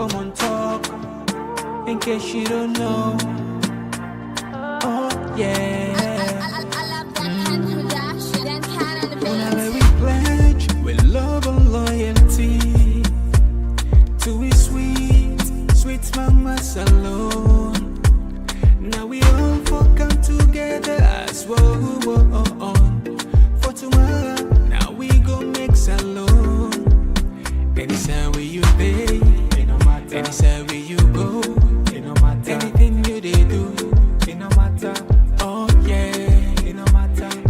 Komon-Tok, in case you don't know. Oh yeah. Whenever we pledge with love and loyalty to we sweet mama alone. Now we all come together as one. For tomorrow, now we go make salon. Anytime where you pay, anytime where you go, anything you they do, oh yeah,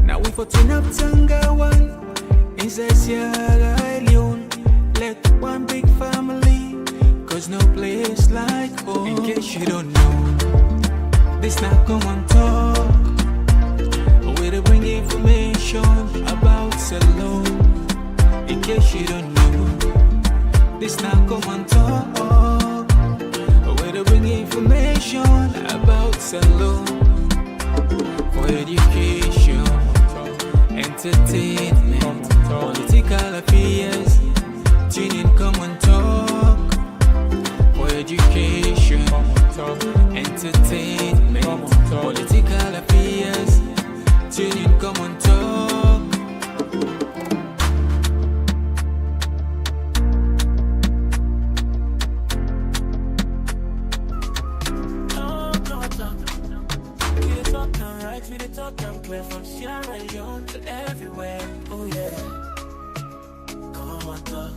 now we for turn up Tanga one, inside Sierra Leone, let one big family, cause no place like home. In case you don't know, this not Komon-Tok, where they bring information about salon. In case you don't know, this now Komon-Tok, where they bring information about salon. For education, entertainment, political affairs, tune in Komon-Tok. For education, entertainment, political affairs, tune in Komon-Tok. From Sierra Leone to everywhere, oh yeah. Komon-Tok,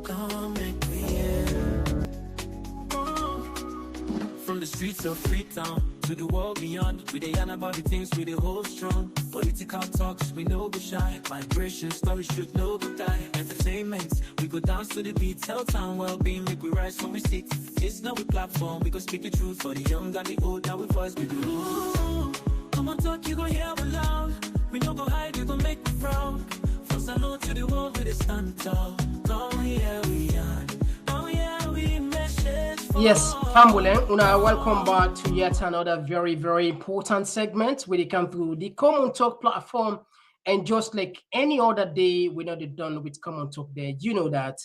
come make me hear. From the streets of Freetown to the world beyond, we dey yarn about the things we dey hold strong. Political talks, we no go shy. Migration stories should no go die. Entertainment, we go dance to the beat. Health and well-being, make we rise from we sit. It's not a platform, we go speak the truth for the young and the old. Now we voice we do. Komon-Tok, you gon' hear me loud. We no go hide, you gon' make me proud. From salon to the world, we dey stand tall. Oh yeah, we are. Oh yeah, we message. Yes, Family, welcome back to yet another very, very important segment where they come through the Komon-Tok platform. And just like any other day, we're not done with Komon-Tok there. You know that.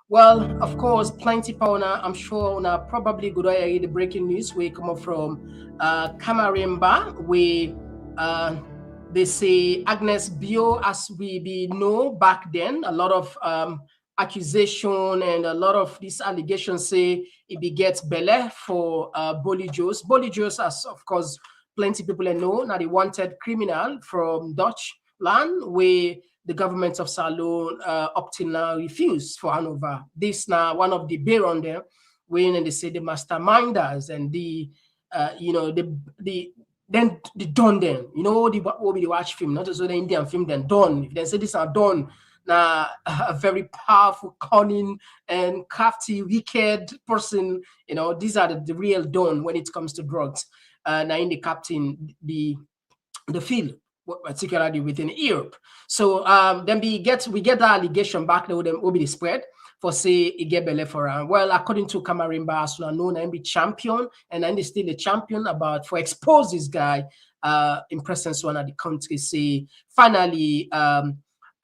Well, of course, plenty power. I'm sure now probably good to hear the breaking news we come up from Kamarainba, where they say Agnes Bio, as we know back then, a lot of accusation and a lot of these allegations say it begets Bölle for Bölle Jos. Bölle Jos, as of course plenty people know, now the wanted criminal from Dutch land, where the government of Salon up till now refused for Hanover. This now one of the baron there, when they say the masterminders and the then the done them. You know what we watch film, not also the Indian film, then done. If they say this are done, now a very powerful, cunning and crafty, wicked person. You know, these are the real done when it comes to drugs. Now in the captain, the field, particularly within Europe. So then we get the allegation back there, them will be spread for say it get Bölle for round. Well, according to Kamarainba, as known and be champion, and then they still a champion about for expose this guy in presence one of the country. Say finally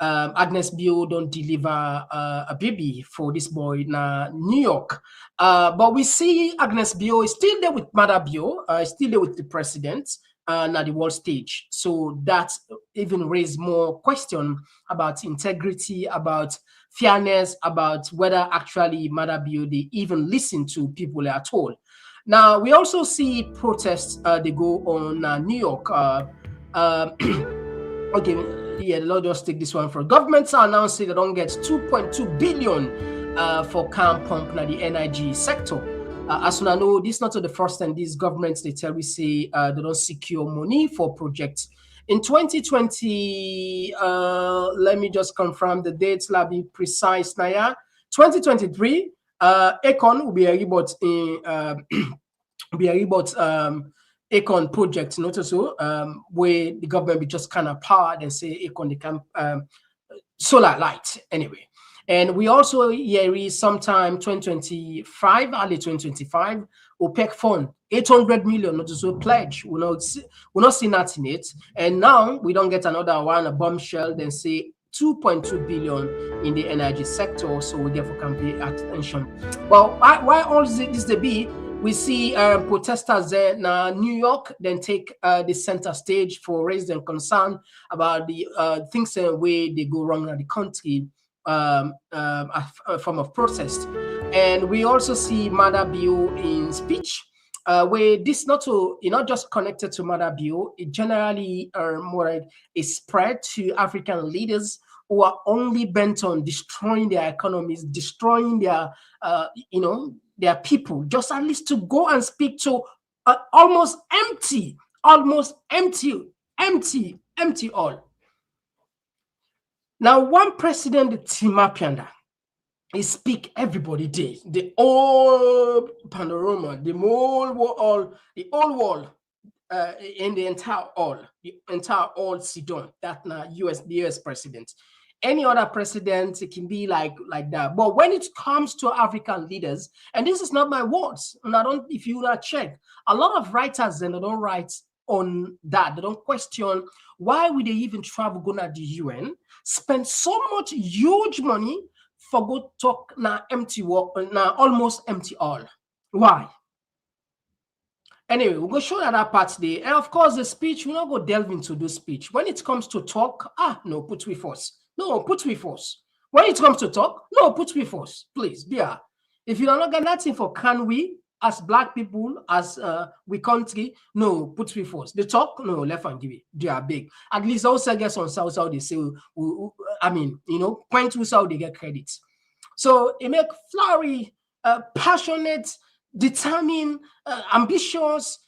Agnes Bio don't deliver a baby for this boy in New York. But we see Agnes Bio is still there with Mother Bio, still there with the president. At the world stage. So that even raised more question about integrity, about fairness, about whether actually Mother Bio they even listen to people at all. Now we also see protests they go on New York. Okay, yeah, let's just take this one for governments are announcing they don't get 2.2 billion for calm pump na the energy sector. As you know, this is not the first time these governments they tell we say they don't secure money for projects. In 2020, let me just confirm the dates. Let be precise. Now, 2023, Econ will be a rebut in Econ project, not so where the government be just kind of powered and say Econ they can solar light anyway. And we also hear sometime 2025, early 2025, OPEC fund 800 million, not so pledge. We're not seeing that in it. And now we don't get another one, a bombshell, then say 2.2 billion in the energy sector, so we therefore can pay attention. Well, why all this they be? We see protesters there now. New York then take the center stage for raising concern about the things and way they go wrong in the country, a form of protest. And we also see Mohamed Bio in speech, where this not just connected to Mohamed Bio, it generally more like a spread to African leaders who are only bent on destroying their economies, destroying their their people, just at least to go and speak to almost empty all. Now, one president, the Timapianda, he speak everybody day, the whole panorama, the whole wall, in the entire all Sidon, that now the US president. Any other president, it can be like that. But when it comes to African leaders, and this is not my words, and I don't, if you not check, a lot of writers then they don't write on that. They don't question why would they even travel go to the UN, spend so much huge money for go talk now empty work, now almost empty all. Why? Anyway, we'll go show that part today. And of course, the speech, we'll not go delve into the speech. When it comes to talk, no, put we force. No, put we force. When it comes to talk, no, put we force. Please, yeah. If you are not getting nothing for can we, as black people, as we country, no, put we force. The talk, no, left and give it. They are big. At least also guess on South how they say, point to how they get credits. So it make flowery, passionate, determined, ambitious,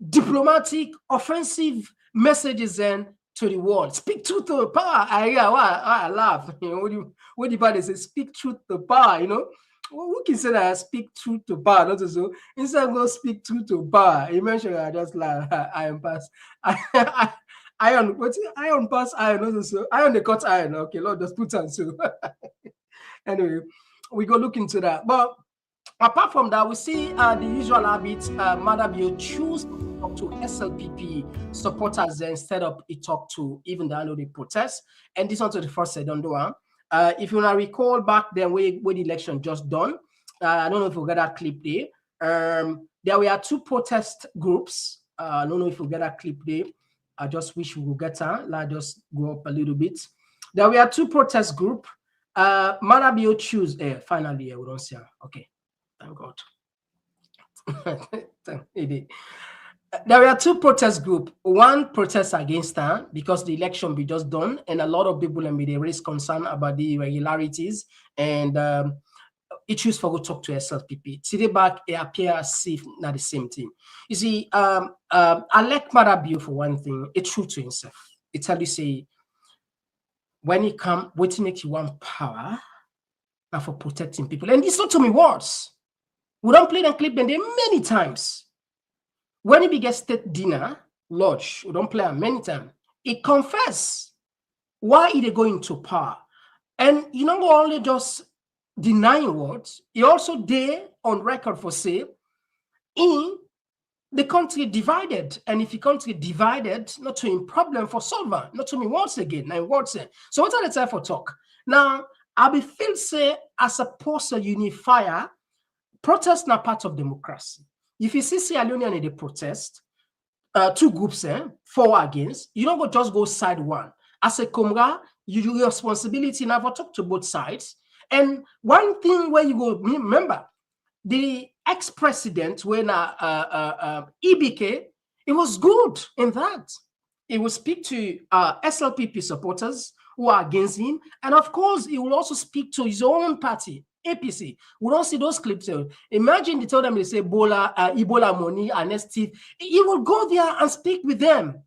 diplomatic, offensive messages then to the world. Speak truth to the power. I laugh. What the body say, speak truth to power, Who can say that speak truth to power? Not so. Instead of go speak truth to power, you mentioned I just laugh. Iron pass. Iron, what's it? Iron pass iron, not so. Iron the cut iron. Okay, Lord, just put on so. Anyway, we go look into that. But apart from that, we see the usual habit. Mohamed Bio choose to talk to SLPP supporters instead of he talk to even the protest. And this one to the first second one. If you want to recall back then when the election just done, I don't know if we got that clip there. There were two protest groups. I don't know if we got that clip there. I just wish we would get that. Let's just go up a little bit. There were two protest groups. Mohamed Bio choose finally we don't see her. Okay, thank God. There were two protest groups. One protest against her because the election be just done, and a lot of people they raise concern about the irregularities, and it choose for go talk to SLPP. Today back, it appear as if not the same thing. You see, I like Mohamed Bio for one thing. It's true to himself. It tell you say, when he come, what make you want power now for protecting people. And this not to me words. We don't play that clip them there many times. When he began state dinner, lodge, we don't play it many times. He confess why he go into power. And you know only just denying words, he also there on record for say in the country divided, and if the country divided, not to him problem for solver, not to me once again. Now words say. So what are the time for talk? Now I be feel say as a post unifier, protest not part of democracy. If you see Sierra Leone in the protest, two groups, for against, you don't go just go side one. As a Comra, you do your responsibility now for talk to both sides. And one thing where you go remember, the ex-president when EBK, it was good in that. He will speak to SLPP supporters who are against him, and of course, he will also speak to his own party, APC. We don't see those clips. Imagine they tell them they say Ebola money and ST. He will go there and speak with them.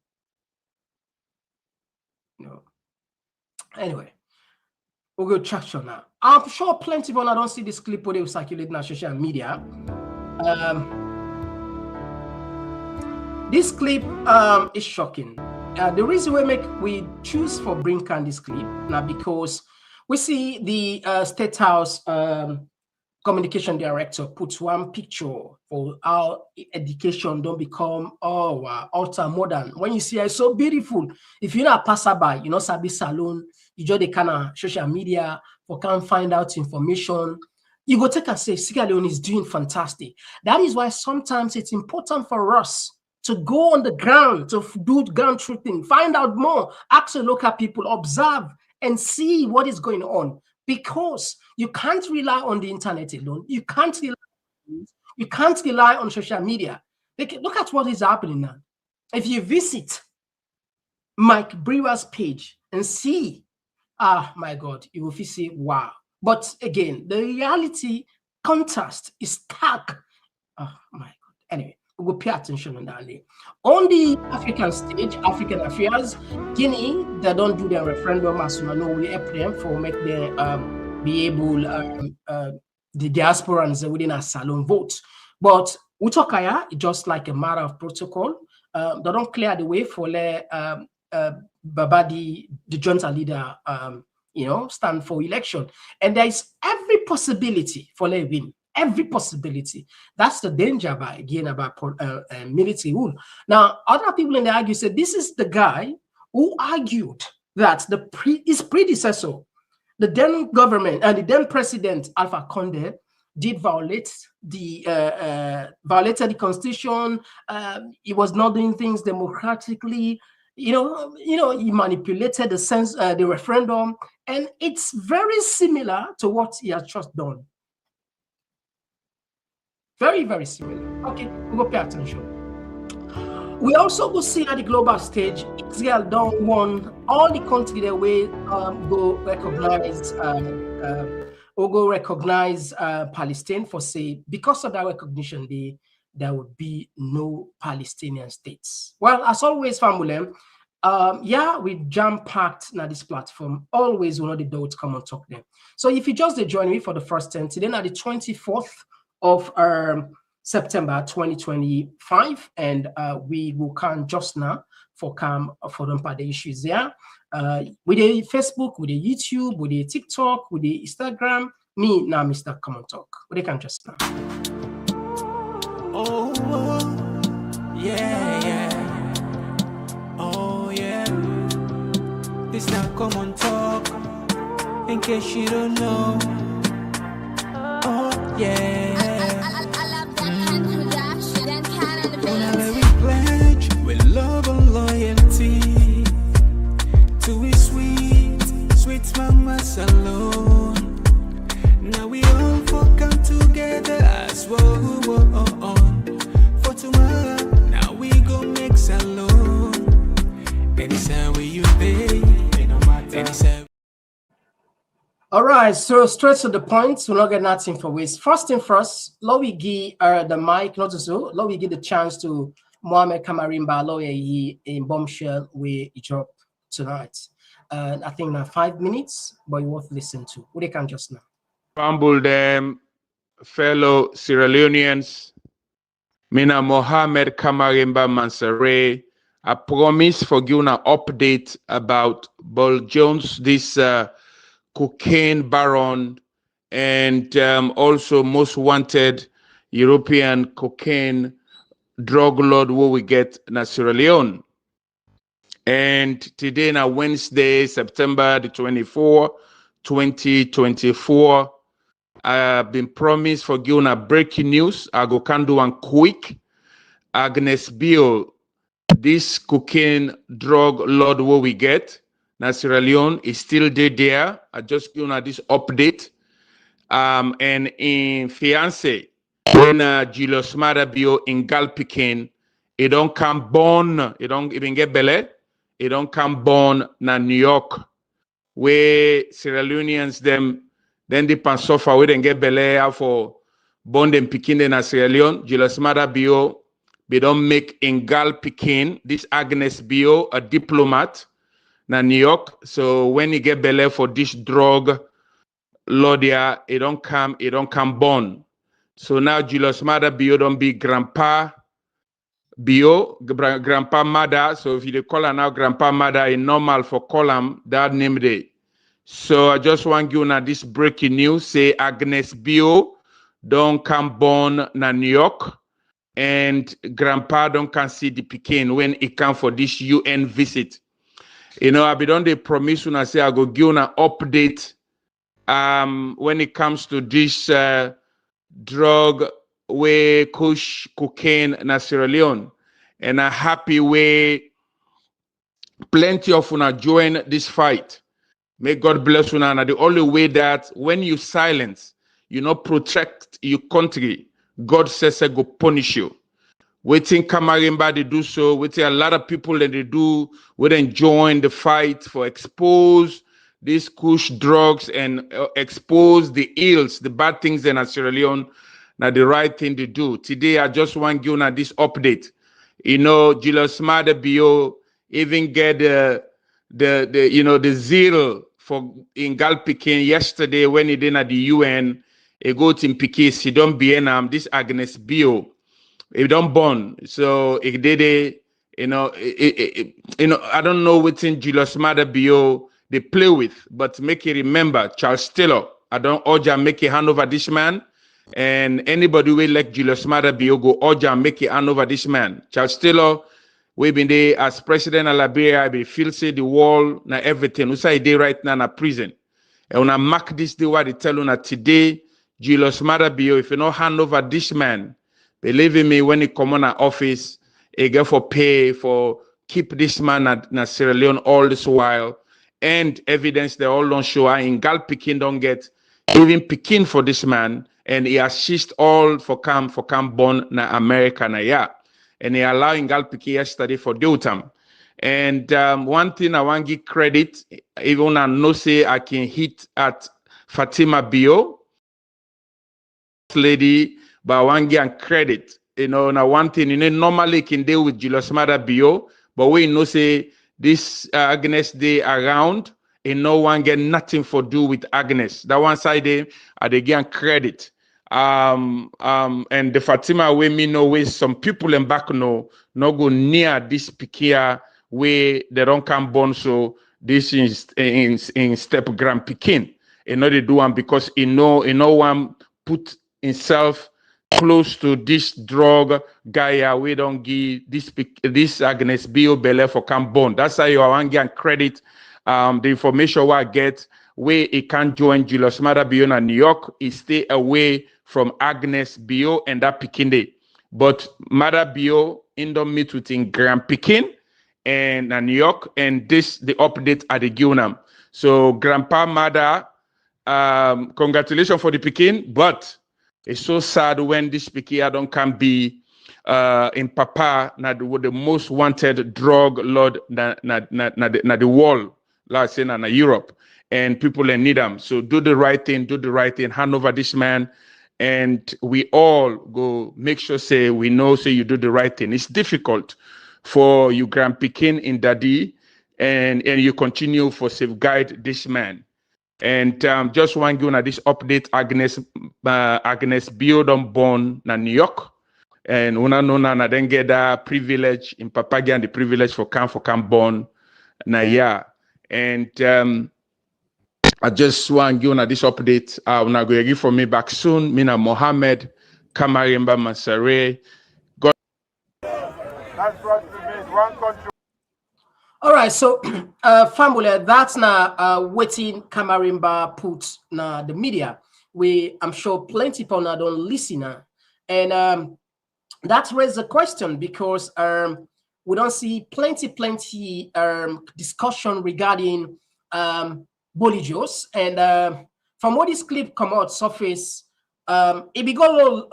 No. Anyway, we'll go traction now. I'm sure plenty of people don't see this clip where they will circulate on social media. This clip is shocking. The reason we choose for bring on this clip now because we see the State House communication director puts one picture for how education don't become ultra modern. When you see it's so beautiful, if you're not passerby, you know, sabi salon, you just the kind of social media for can find out information. You go take and say Sierra Leone is doing fantastic. That is why sometimes it's important for us to go on the ground, to do ground truthing, find out more, ask the local people, observe and see what is going on. Because you can't rely on the internet alone. You can't rely on social media. Look at what is happening now. If you visit Mike Brewer's page and see, my God, you will see, wow. But again, the reality contrast is stark. Oh my God. Anyway, we'll pay attention on that. On the African stage, African affairs, Guinea, they don't do their referendum as you know, we help them for make them be able, the diasporans within a salon vote. But Utokaya, just like a matter of protocol, they don't clear the way for Babadi, the junta leader, you know, stand for election. And there is every possibility for they win. Every possibility. That's the danger by again about military rule. Now, other people in the argue said this is the guy who argued that his predecessor, the then government and the then president Alpha Conde, did violated the constitution. He was not doing things democratically. You know, he manipulated the referendum, and it's very similar to what he has just done. Very, very similar. Okay, we go pay attention. We also go see at the global stage, Israel don't want all the countries that way go recognize Palestine for say, because of that recognition, there would be no Palestinian states. Well, as always, family, yeah, we jam-packed now this platform. Always we know the dots Komon-Tok them. So if you just join me for the first time, today now the 24th of September 2025, and we will come just now for them the issues there. With the Facebook, with the YouTube, with the TikTok, with the Instagram, me now Mr. Komon-Tok. They can just now. Oh, yeah, yeah. Oh, yeah. This now Komon-Tok. In case you don't know. Oh, yeah. Love and loyalty to a sweet, sweet mama salon. Now we all come together as well. For tomorrow, now we go make salon. Anytime we you pay, anytime. All right, so straight to the point. We'll not get nothing for waste. First thing first, let me give the mic, not so. Let me give the chance to Mohamed Kamarainba, lawyer in Bombshell, where he dropped tonight. I think now 5 minutes, but you worth listen to. What they can just now. Humble them, fellow Sierra Leoneans. Mina Mohamed Kamarainba Mansare. I promise for you an update about Bölle Jos, this cocaine baron, and also most wanted European cocaine drug lord where we get in Sierra Leone. And today na Wednesday, September the 24th, 2024. I've been promised for giving a breaking news. I go can do one quick. Agnes Bio, this cocaine drug lord where we get in Sierra Leone is still there. I just give this update. And in fiance, when Julius Bio in Galpikin, it don't come born, it don't even get Bölle, it don't come born na New York, where Sierra Leoneans them then they pan suffer we then get Bölle for born them Pikin na Sierra Leone. Julius Bio, they don't make in Galpikin, this Agnes Bio, a diplomat na New York. So when you get Bölle for this drug, Lordia, it don't come born. So now Julius Bio don't be Grandpa Bio, Grandpa Mother. So if you call her now Grandpa Mother, it's normal for call him that name day. So I just want you now this breaking news. Say Agnes Bio don't come born na New York, and grandpa don't can see the Pekin when he come for this UN visit. You know, I be done the promise when I say I go give an update when it comes to this drug way kush cocaine na Sierra Leone, and a happy way plenty of una join this fight. May God bless una. And the only way that when you silence, you not protect your country, God says I go punish you. Waiting Kamarainba they do so. Waiting a lot of people that they do would then join the fight for expose these kush drugs and expose the ills, the bad things in Sierra Leone. Now the right thing to do. Today I just want to give you this update. You know, Mohamed Bio even get the zeal for in Gal Pekin yesterday when he did at the UN. He go to Pekin, he don't be this Agnes Bio. He don't born, so he did it. You know, I don't know what in Mohamed Bio they play with, but make it remember Charles Taylor. I don't urge and make a hand over this man. And anybody will like Mohamed Bio go urge and make a hand over this man. Charles Taylor, we been there as president of Liberia. I be feel say the wall na everything. We say they right now in a prison. And when I mark this day, what they tell you today, Mohamed Bio, if you not hand over this man. Believe in me, when he come on our office, he get for pay for keep this man at Sierra Leone all this while. And evidence they all don't show in Gal Pekin don't get even Pekin for this man. And he assist all for come born na America na yeah. And he allowing Gal Pekin yesterday for Deutam. And one thing I want to give credit, even I know say I can hit at Fatima Bio, lady. But I want to give credit, you know. Now one thing, you know, normally can deal with Mohamed Bio, but we know say this Agnes Day around, and no one get nothing for do with Agnes. That one side they give credit. And the Fatima way me know way some people in back no go near this Pikia way they don't come born, so this is in step Grand Pekin. You know they do one because you know one put himself close to this drug guy. We don't give this Agnes Bio Bölle for come born. That's how you want to get credit. The information I get where he can't join Mohamed Bio in New York, he stay away from Agnes Bio and that Pekin day. But Mother Bio in the meet within Grand Pekin and New York, and this the update at the Gunam. So Grandpa Mother, congratulations for the Pekin, but it's so sad when this Pekin don't can be in Papa the most wanted drug lord na the world, like say na Europe, and people in need them. So do the right thing, hand over this man, and we all go make sure say we know say you do the right thing. It's difficult for you Grand Pekin in Daddy, and you continue for safeguard this man. And just want to give this update. Agnes Bio don't born na New York, and una know na then get that privilege in Papaya and the privilege for come born na yeah. And I just want to give this update. Una go give for me back soon. Mina Mohamed Kamarainba Mansare. God. That's what we mean. One country. All right, so family, that's now waiting Kamarainba put na the media. I'm sure plenty people now don't listen, and that raises a question because we don't see plenty discussion regarding Bölle Jos, and from what this clip come out surface, it be go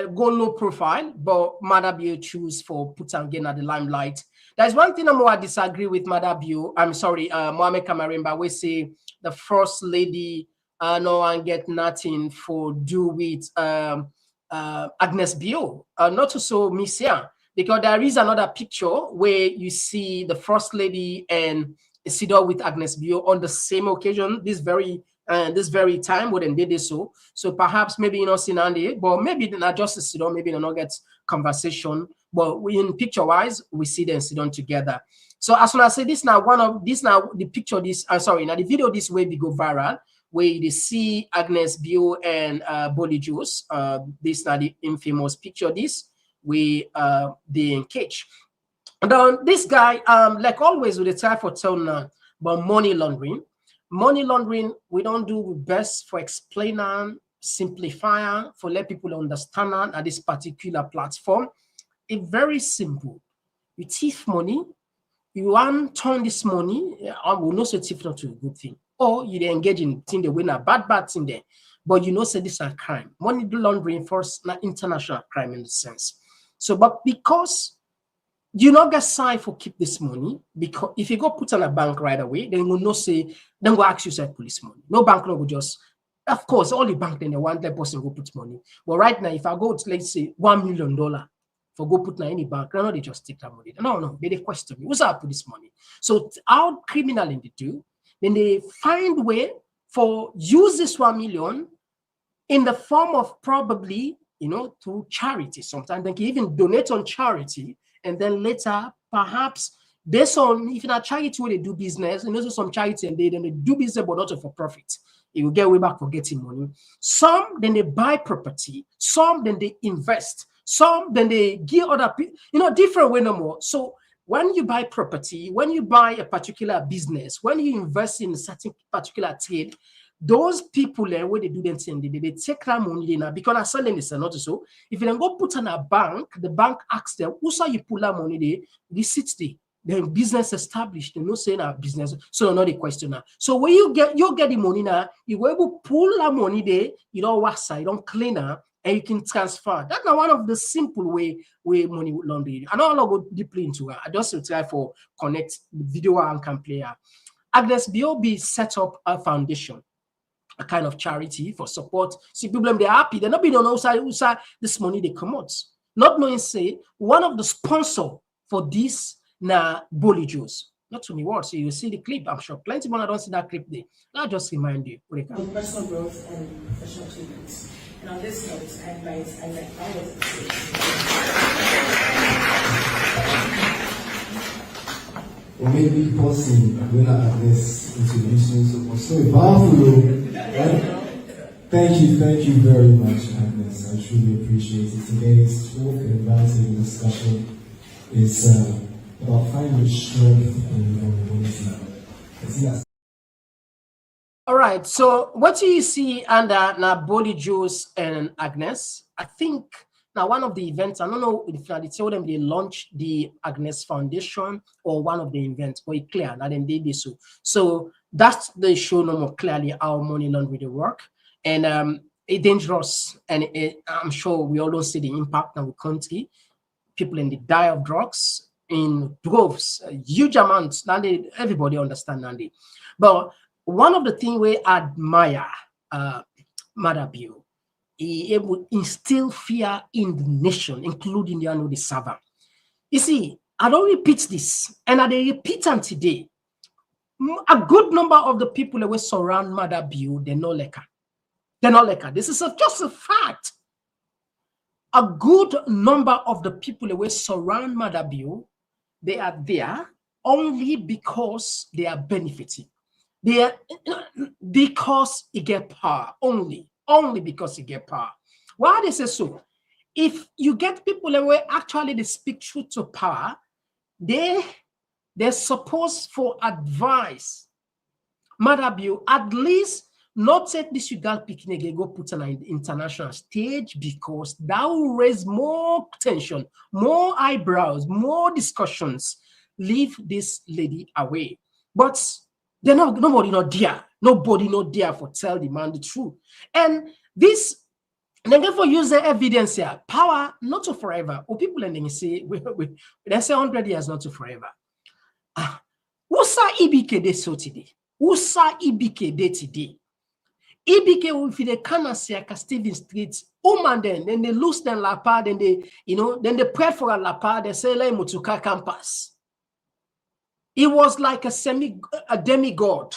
low profile, but Mother Bio choose for put again at the limelight. There's one thing I disagree with Mother Bio. I'm sorry, Mohamed Kamarainba. We say the first lady no one get nothing for do with Agnes Bio. Not to so miss here, because there is another picture where you see the first lady and Isidore with Agnes Bio on the same occasion. This very time when they did so. So perhaps maybe you know Sinande, but maybe not just Isidore. Maybe they not get conversation. But in picture wise, we see them sit down together. So as soon as I say this now, the picture this sorry, now the video this way we go viral. where they see Agnes Bio and Bölle Jos. This now the infamous picture. This we they engage. And then this guy, like always, with the try for telling about money laundering. Money laundering, we don't do best for explaining, simplifying, for let people understand at this particular platform. It's very simple. You thief money, you want to turn this money, I will not say thief not to a good thing. Or you engage in thing they win a bad thing there. But you know, say this is a crime. Money laundering first, not international crime in the sense. So, but because you not get signed for keep this money, because if you go put on a bank right away, then will not say, then go ask you say police money. No bank no will just, of course, all the bank then they want that person go put money. But right now, if I go to let's say $1 million for go put in any bank, no, they just take that money. No, they question me. What's up with this money? So our criminal in the do, then they find way for use this 1 million in the form of probably, you know, to charity. Sometimes they can even donate on charity. And then later, perhaps based on if in a charity where they do business, and also some charity and then they do business but not for profit, it will get way back for getting money. Some then they buy property, some then they invest, some then they give other people, you know, different way no more. So when you buy property, when you buy a particular business, when you invest in a certain particular trade, those people where they do them thing, they take that money now because I selling this not so. If you then go put on a bank, the bank asks them, who saw you pull that money there? They sit there. The business established, they no saying our business. So not the question now. So when you get the money now, you go able to pull that money there, you don't wash, you don't clean her, and you can transfer. That's not one of the simple way money laundering. I don't go deeply into it. I just will try for connect the video and can player. Agnes Bio set up a foundation, a kind of charity for support. See, people they're happy. They're not being on outside this money they come out. Not knowing say one of the sponsor for this na Bölle Jos. Not to me what. So you see the clip. I'm sure plenty of people don't see that clip there. I'll just remind you. On personal growth and professional achievements. And on this note, I invite Paolo to say. Or maybe pausing when Agnes introducing was so powerful. Right? Thank you very much, Agnes. I truly appreciate it. Today's talk and roundtable discussion is about finding strength in vulnerability. All right. So what do you see under now Bölle Jos and Agnes? I think now one of the events, I don't know if they told them they launched the Agnes Foundation or one of the events, but it's clear that then they did so. So that's the show no more clearly how money laundering work. And it's dangerous. And I'm sure we all don't see the impact in the country. People in the die of drugs in droves, huge amounts. Now everybody understand that. But one of the things we admire Mohamed Bio, he able to instill fear in the nation, including the servant. You see, I don't repeat this, and I repeat them today. A good number of the people that will surround Mohamed Bio, they're not like her. They're not like her. This is just a fact. A good number of the people that will surround Mohamed Bio, they are there only because they are benefiting. They are because he get power only because he get power. Why they say so? If you get people that were actually they speak truth to power, they're supposed for advice. Mohamed Bio, at least not take this you got picking again, go put on an international stage because that will raise more tension, more eyebrows, more discussions. Leave this lady away. But they're not, nobody not there for tell the man the truth. And this, and then for use the evidence here, power not to forever. Or people and they say, they say 100 years not to forever. Usa IBK de so today. Usa IBK de today. IBK will fi the cancer Steven Street. Then they lose them la part, then they, then they pray for a la part, they say like Mutuka campus. It was like a demigod.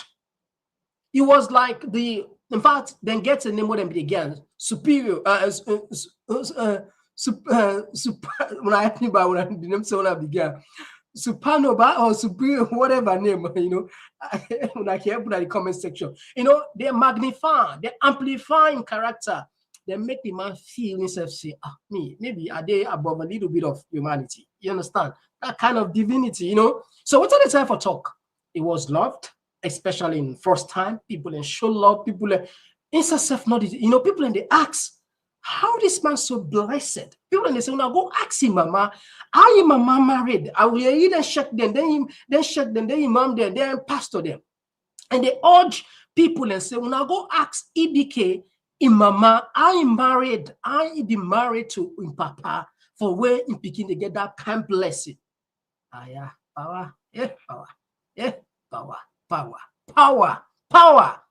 It was like in fact, then get the name of them again. Superior, when I think about when the name so began. Supernova or Superior, whatever name, you know, like here, put in the comment section. You know, they magnify, they amplify in character, they make the man feel himself say, me, maybe are they above a little bit of humanity? You understand? That kind of divinity, you know. So what's the time for talk? It was loved, especially in first time. People and show love, people inside self not, you know, people and they ask, how this man so blessed? People and they say, now go ask him, mama, how your mama married? I will either check them, then check them, then imam them, then pastor them. And they urge people and say, now go ask EBK, mama, I married, I be married to papa for where in Peking they get that kind blessing. Yeah, power, yeah, power, yeah, power.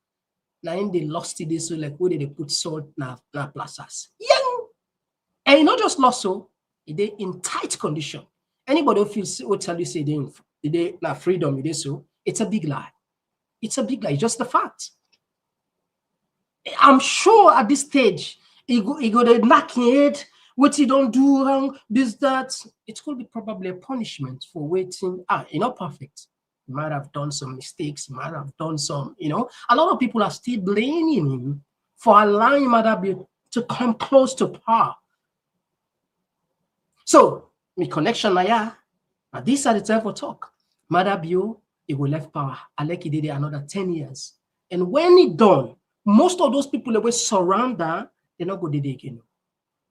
Now in they lost it, so like where they put salt na plazas. Young, and you not just lost so they in tight condition. Anybody who feels will tell you say they na freedom, it is so. It's a big lie. It's a big lie. It's just the fact. I'm sure at this stage, he go to knock your head. What you don't do wrong, this, that. It could be probably a punishment for waiting. You're not perfect. You might have done some mistakes. You might have done some, you know. A lot of people are still blaming him for allowing Mother Bio to come close to power. So, my connection, now these are the time for talk. Mother Bio, he will left power. Alek he did it another 10 years. And when he done, most of those people that were surround her, they not go did it again.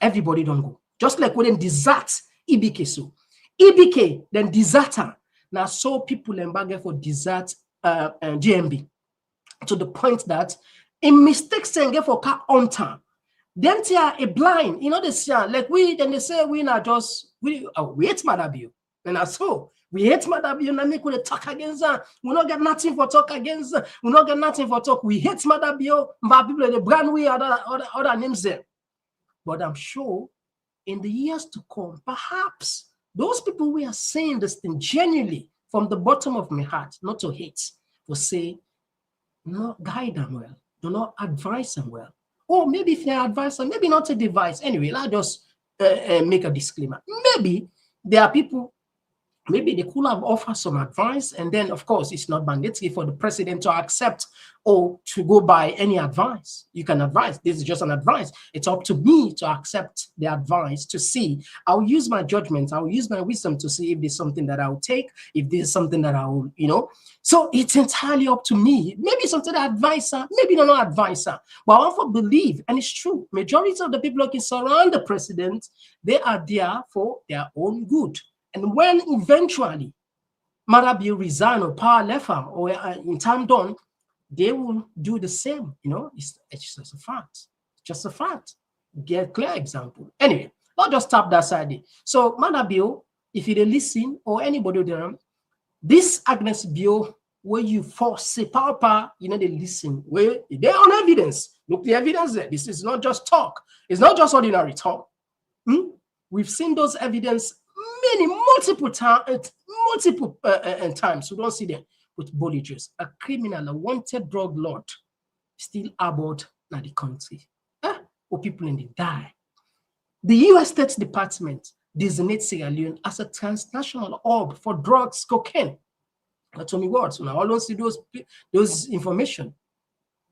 Everybody don't go. Just like when they desert EBK so. EBK then desert her. Now so people embargo for desert GMB to the point that a mistake saying for car on time. Then they are a blind, you know, they say like we then they say we not just we hate Mother Bio. And that's so we hate Mother Bio and make we talk against her. We not get nothing for talk against her. We not get nothing for talk. We hate Mother Bio, but people the brand we other names there. But I'm sure in the years to come, perhaps those people we are saying this thing genuinely from the bottom of my heart, not to hate, will say, not guide them well, do not advise them well. Or maybe if they advise them, maybe not a device. Anyway, I'll just make a disclaimer. Maybe there are people, maybe they could have offered some advice, and then, of course, it's not mandatory for the president to accept or to go by any advice. You can advise. This is just an advice. It's up to me to accept the advice, to see. I'll use my judgment. I'll use my wisdom to see if there's something that I'll take, if there's something that I will, you know. So it's entirely up to me. Maybe something that advisor, maybe not advisor. But I also believe, and it's true, majority of the people who can surround the president, they are there for their own good. And when eventually Mother Bio resign or power left her or in time done, they will do the same. You know, it's just a fact. It's just a fact. Get a clear example. Anyway, I'll just tap that side. So Mother Bio, if you listen or anybody there, this Agnes Bio, where you force say power, you know, they listen. Where they're on evidence. Look the evidence there. This is not just talk. It's not just ordinary talk. We've seen those evidence multiple times. We don't see them with Bölle Jos, a criminal, a wanted drug lord, still about the country. Or people in the die. The U.S. State Department designates Sierra Leone as a transnational hub for drugs, cocaine. That's only words. I don't see those information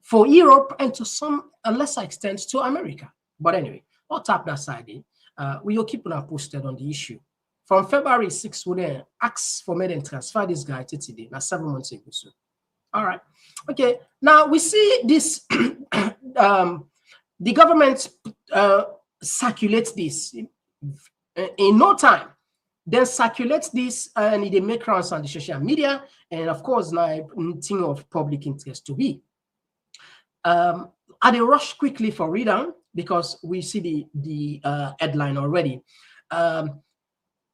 for Europe and to some a lesser extent to America. But anyway, I'll tap that side. We will keep on posted on the issue. From February 6th, we then ask for me to transfer this guy to today. Now 7 months ago. So. All right. Okay. Now we see this. The government circulates this in no time. Then circulates this and they make rounds on the social media. And of course, now thing of public interest to be. They rush quickly for readout because we see the headline already.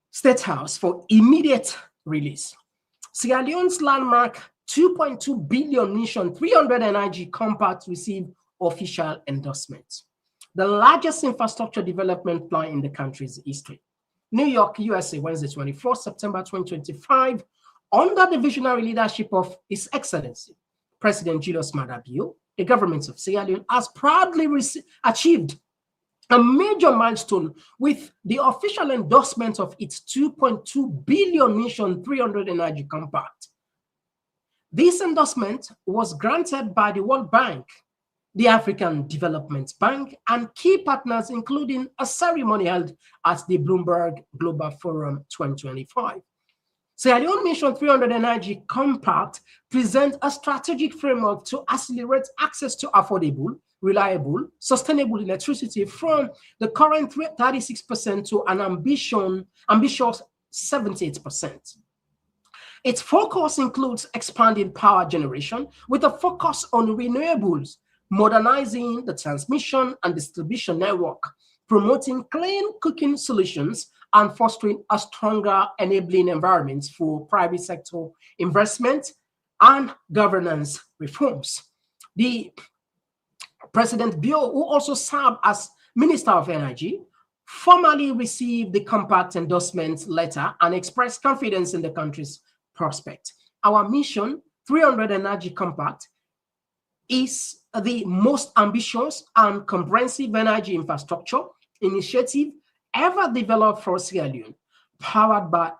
State House for immediate release. Sierra Leone's landmark 2.2 billion nation 300 NIG compact received official endorsement. The largest infrastructure development plan in the country's history. New York, USA, Wednesday, 24th September 2025, under the visionary leadership of His Excellency, President Julius Maada Bio, the government of Sierra Leone has proudly achieved a major milestone with the official endorsement of its 2.2 billion Mission 300 Energy Compact. This endorsement was granted by the World Bank, the African Development Bank, and key partners, including a ceremony held at the Bloomberg Global Forum 2025. Sierra Leone Mission 300 Energy Compact presents a strategic framework to accelerate access to affordable, reliable, sustainable electricity from the current 36% to an ambitious 78%. Its focus includes expanding power generation with a focus on renewables, modernizing the transmission and distribution network, promoting clean cooking solutions, and fostering a stronger enabling environment for private sector investment and governance reforms. The President Bio, who also served as Minister of Energy, formally received the compact endorsement letter and expressed confidence in the country's prospect. Our Mission 300 Energy Compact is the most ambitious and comprehensive energy infrastructure initiative ever developed for Sierra Leone, powered by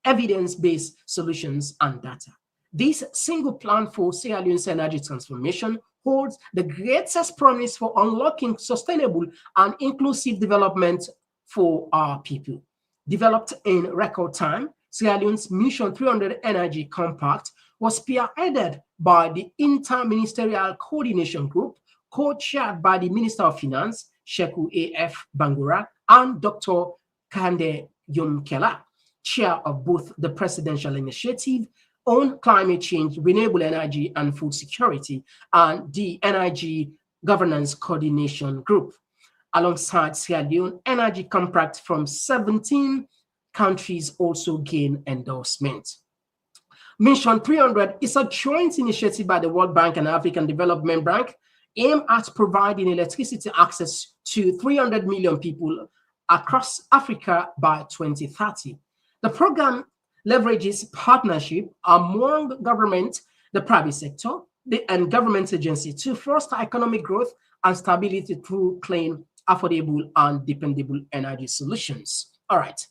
evidence-based solutions and data. This single plan for Sierra Leone's energy transformation holds the greatest promise for unlocking sustainable and inclusive development for our people. Developed in record time, Sierra Leone's Mission 300 Energy Compact was spearheaded by the Inter-Ministerial Coordination Group, co-chaired by the Minister of Finance, Sheku A.F. Bangura, and Dr. Kande Yumkela, chair of both the Presidential Initiative on Climate Change, Renewable Energy, and Food Security, and the Energy Governance Coordination Group. Alongside Sierra Leone, energy contracts from 17 countries also gain endorsement. Mission 300 is a joint initiative by the World Bank and African Development Bank aimed at providing electricity access to 300 million people across Africa by 2030. The program leverages partnership among government, the private sector, and government agencies to foster economic growth and stability through clean, affordable, and dependable energy solutions. All right.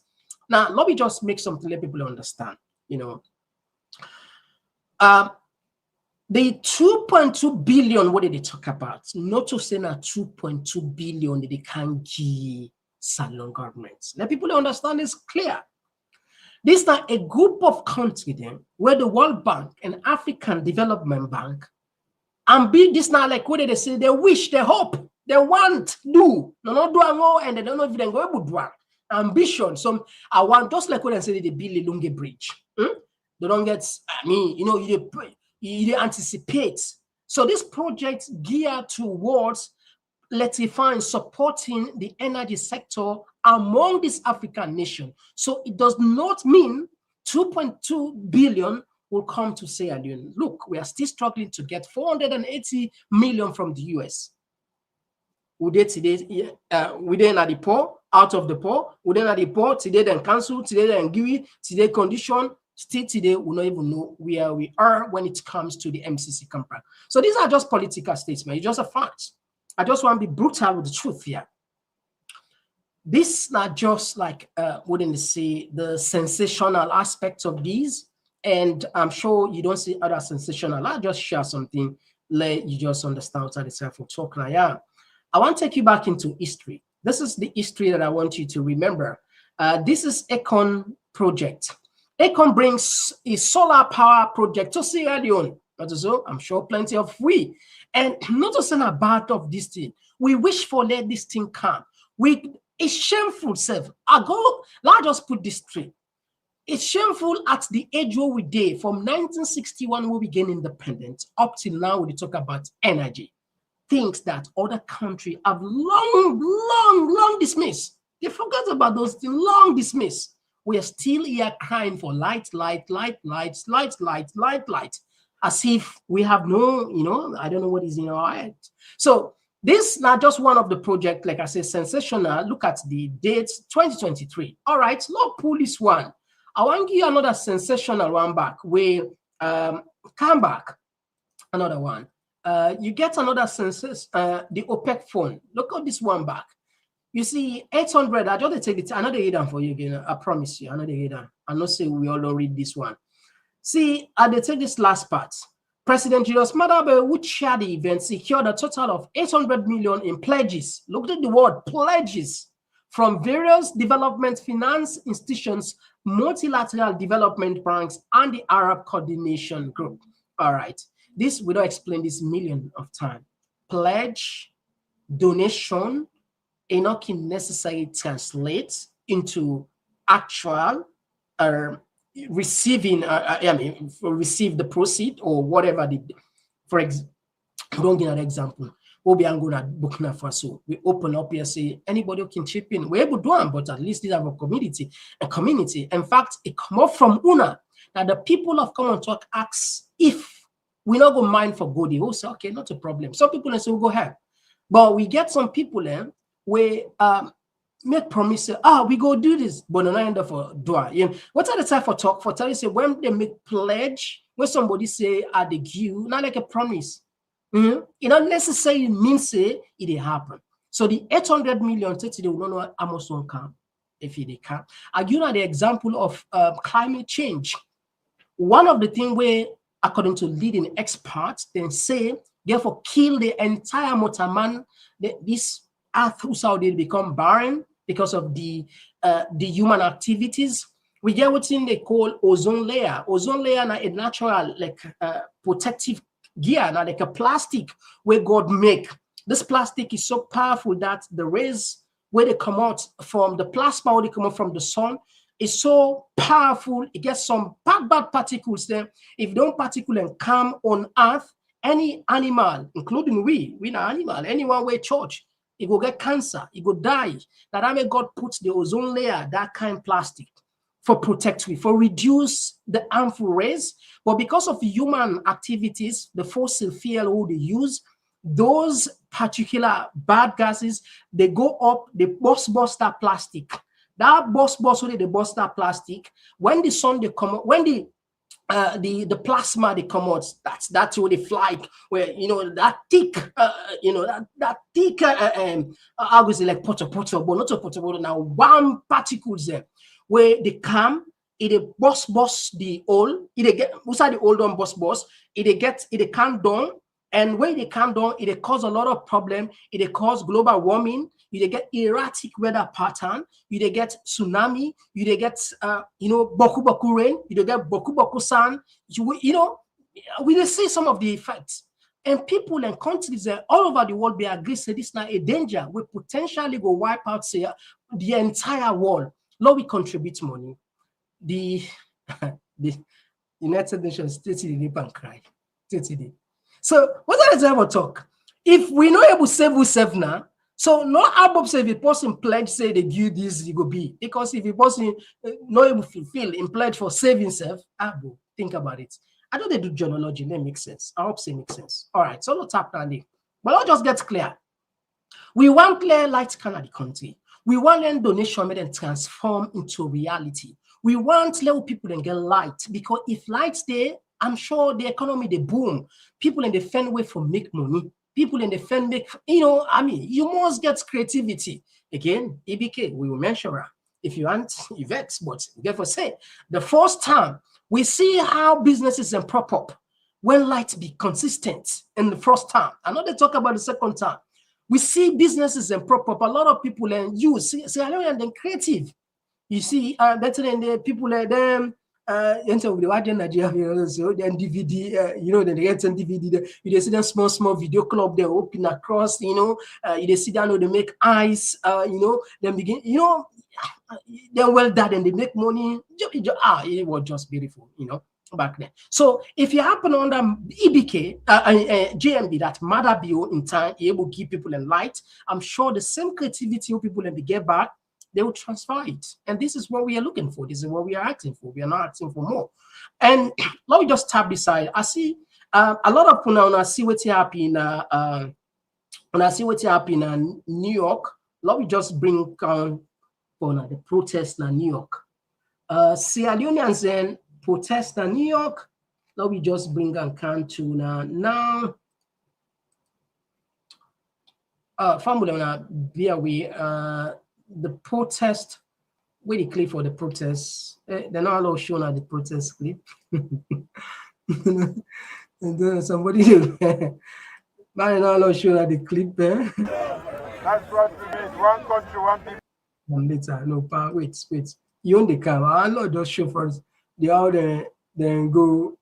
Now, let me just make something let people understand. The 2.2 billion, what did they talk about? Not to say that 2.2 billion they can give Salon governments. Let people understand this clear. This is not a group of countries then where the World Bank and African Development Bank and be this now like what they say they wish, they hope, they want, do. No, not do more, and they don't know if they're going to do it. Ambition. Some I want just like what they say they build a Lunge Bridge. They don't get, you anticipate. So this project geared towards electrifying, supporting the energy sector among this African nation. So it does not mean 2.2 billion will come to Sierra Leone. Look, we are still struggling to get 480 million from the US. We did today, we didn't at the poor, out of the poor, we didn't at the poor, today then cancel, today then give it, today condition. Still today, we don't even know where we are when it comes to the MCC contract. So these are just political statements. It's just a fact. I just want to be brutal with the truth here. This is not just like, wouldn't say, the sensational aspects of these. And I'm sure you don't see other sensational. I'll just share something, let you just understand what I say for talk now. Yeah. I want to take you back into history. This is the history that I want you to remember. This is Econ project. Econ brings a solar power project to Sierra Leone. So I'm sure plenty of we. And not to say about of this thing. We wish for let this thing come. It's shameful, self. Let's just put this straight. It's shameful at the age where we did from 1961 when we gain independence up till now when we talk about energy. Things that other countries have long dismissed. They forgot about those things, long dismissed. We are still here crying for light, as if we have no, I don't know what is in our head. So this is not just one of the projects, like I said, sensational. Look at the dates, 2023. All right, not pull this one. I want to give you another sensational one back. We come back, another one. You get another census, the OPEC fund. Look at this one back. You see, 800, I just take it, another header for you again. I promise you, another header. I not say we all don't read this one. See, I take this last part. President Julius Maada, who chaired the event, secured a total of 800 million in pledges. Look at the word pledges from various development finance institutions, multilateral development banks, and the Arab Coordination Group. All right. This, we don't explain this million of time. Pledge, donation, not can necessarily translate into actual receiving, receive the proceed or whatever. For example, don't give an example. We'll be going to Burkina Faso. We open up here, say anybody can chip in. We're able to do it, but at least these have a community. In fact, it come up from UNA that the people of Komon-Tok ask if we not go mind for Godi. We'll say, okay, not a problem. Some people say we'll go ahead. But we get some people we make promises, we go do this, but not end up for doa. You know, what are the time for talk? For tell you say when they make pledge, when somebody say they give, not like a promise. It not necessarily means say it happen. So the 800 million, they will not know how much one come if they can. I give you the example of climate change. One of the things where, according to leading experts, they say therefore kill the entire Motaman. This earth whose they become barren because of the human activities. We get what they call ozone layer. Ozone layer na a natural like protective gear, now like a plastic where God make. This plastic is so powerful that the rays where they come out from the plasma, where they come out from the sun, is so powerful. It gets some bad particles there. If don't particle and come on Earth, any animal, including we not animal, anyone where church, it will get cancer, it will die. That I may God put the ozone layer, that kind of plastic, for protect we, for reduce the harmful rays. But because of human activities, the fossil fuel they use, those particular bad gases, they go up, they burst that plastic. That burst when they burst that plastic, when the sun they come, when the plasma they come out, that's where they fly, where that thick that thick I would say like but not a potable now one particles there where they come, it bust the hole, it get outside the hole on bust, it can't down, and when they can't down, it cause a lot of problem, it cause global warming, you get erratic weather pattern, you get tsunami, you get boku rain, you get boku sand, we see some of the effects. And people and countries all over the world, they agree say this now a danger. We potentially go wipe out say the entire world. Lord, we contribute money. The United Nations stated and cry. So what are the time of talk? If we not able to save ourselves now, so no above say if a person pledge say they give this, you go be. Because if a person not able to fulfill in pledge for saving self, think about it. I know they do journalogy, that makes sense. I hope it makes sense. All right, so let's tap down there. But I'll just get clear. We want clear light scan at the country. We want them donation made and transform into reality. We want little people and get light, because if light's there, I'm sure the economy they boom. People in the fan way for make money. People in the fan make, you must get creativity. Again, EBK, we will mention her. If you want, Yvette, but therefore say, the first time we see how businesses and prop up when light be consistent in the first time. I know they talk about the second time. We see businesses and prop up. A lot of people and you see, and then creative. You see, better than the people like them. So the Nigeria, so then DVD, then they get some DVD. You see them small video club they open across, you see them they make ice, then begin, they're well done and they make money. It was just beautiful, back then. So if you happen on the EBK, GMB, that Mohamed Bio in time, able to give people a light, I'm sure the same creativity people and they get back, they will transfer it. And this is what we are looking for. This is what we are asking for. We are not asking for more. And let me just tap this side. I see a lot of people now see what's happening in New York. Let me just bring down the protest in New York. Sierra Leoneans and protest in New York. Let me just bring on to now. family na be away. The protest, where the clip for the protest, they're not allowed showing at the protest clip. And then somebody, man, not allowed showing at the clip. That's what we mean. One country, one people. And later, no, pa, wait. You own the car. I'll not just show first. The other, then go.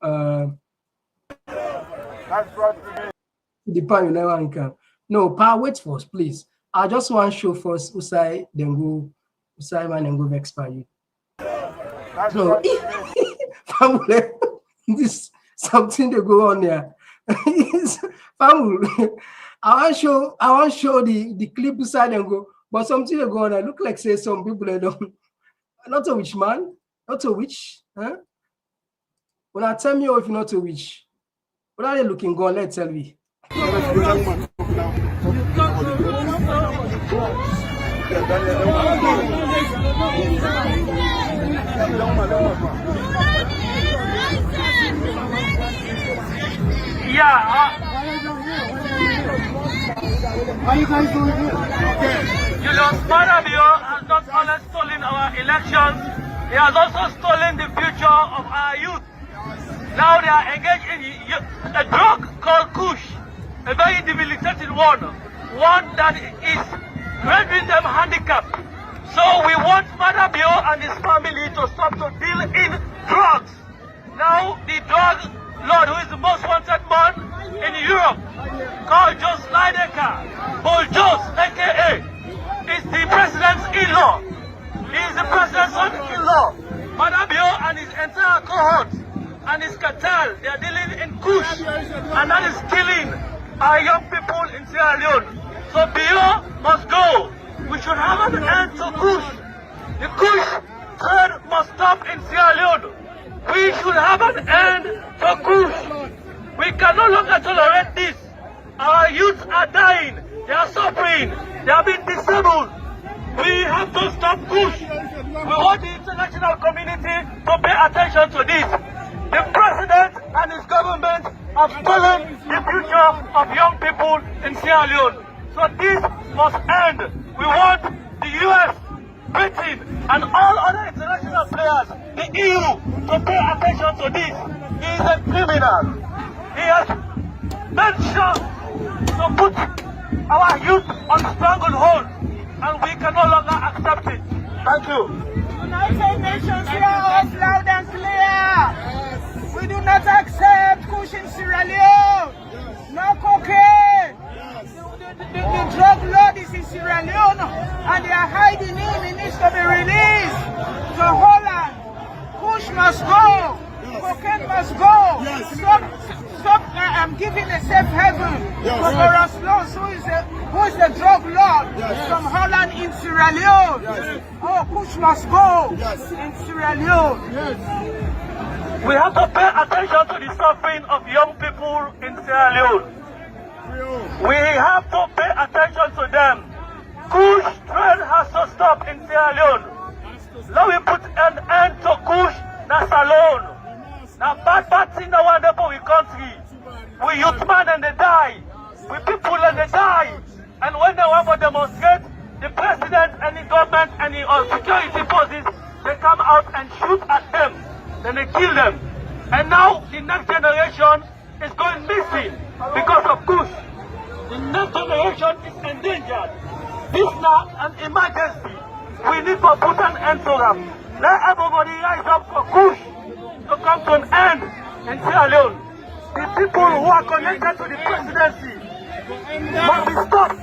That's what we mean. The pa you never can. No, pa, wait first, please. I just want to show first. Usai, then go. Usai man, then go vex pa you. That's No, what we mean. family, this something to go on there. Family, I want to show the clip beside and go, but something to go on. I look like say some people they don't. Not a witch man, not a witch, huh? When I tell me if you're not a witch, what are they looking go? Let's tell me. You know, Mohamed Bio has not only stolen our elections, he has also stolen the future of our youth. Now they are engaged in a drug called Kush, a very debilitating one that is rendering them handicapped. So we want Mohamed Bio and his family to stop to deal in drugs. Now the drug lord, who is the most wanted man in Europe, called Jos Bölle Jos, aka, is the president's in-law. He is the president's son-in-law. Mohamed Bio and his entire cohort and his cartel, they are dealing in Kush, and that is killing our young people in Sierra Leone. So Bio must go. We should have an end to Kush. The Kush trade must stop in Sierra Leone. We should have an end to Kush. We can no longer tolerate this. Our youths are dying. They are suffering. They are being disabled. We have to stop Kush. We want the international community to pay attention to this. The president and his government have stolen the future of young people in Sierra Leone. So this must end. We want the US, Britain, and all other international players, the EU, to pay attention to this. He is a criminal. He has made sure to put our youth on stranglehold, and we can no longer accept it. Thank you. United Nations hear us loud and clear. We do not accept Kush in Sierra Leone. No cocaine. The drug lord is in Sierra Leone and they are hiding him. He needs to be released to Holland. Kush must go. Cocaine must go. Stop giving a safe haven for Boris Johnson, who is the drug lord from Holland in Sierra Leone. Oh, Kush must go in Sierra Leone. We have to pay attention to the suffering of young people in Sierra Leone. We have to pay attention to them. Kush trade has to stop in Sierra Leone. Now we put an end to Kush, that's alone. Now bad thing no one for we country. We youth man and they die. We people and they die. And when they want to demonstrate, the president and the government and the security forces, they come out and shoot at them. Then they kill them. And now the next generation is going missing because of Kush. The next generation is endangered. This now an emergency. We need to put an end to them. Let everybody rise up for Kush to come to an end in Sierra Leone. The people who are connected to the presidency must be stopped.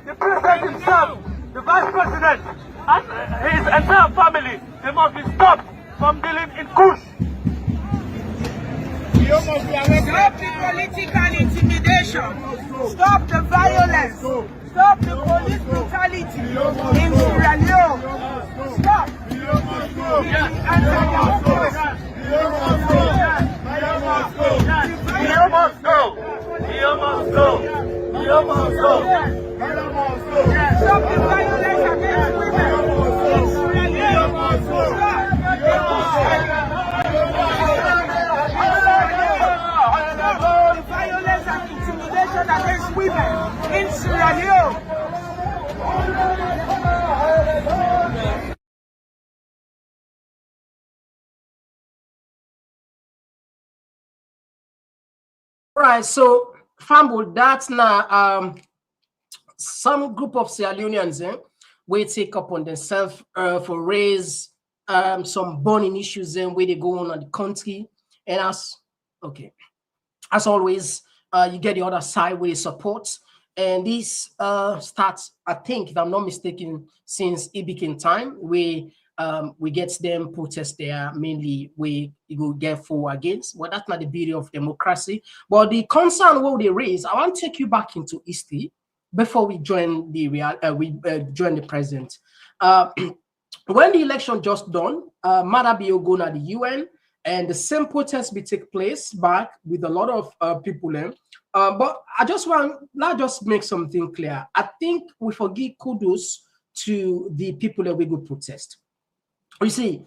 The president himself, the vice president, and his entire family, they must be stopped from dealing in Kush. Stop the political intimidation. Stop the violence. Stop the police brutality in Sierra Leone. Stop. He must go. Stop the violence against women in Sierra Leone. Stop the violence and intimidation against women in Sierra Leone. Right, so Fumble, that's now some group of Sierra Leoneans will take upon themselves for raise some burning issues where they go on the country. And as always, you get the other side where they support. And this starts, I think, if I'm not mistaken, since it became time, we get them protest there, mainly we will get for against. Well, that's not the beauty of democracy. But the concern what they raise, I want to take you back into history before we join the join the president. When the election just done, Mohamed Bio go to the UN, and the same protest will take place back with a lot of people there. But I just let's just make something clear. I think we forgive kudos to the people that we go protest. You see,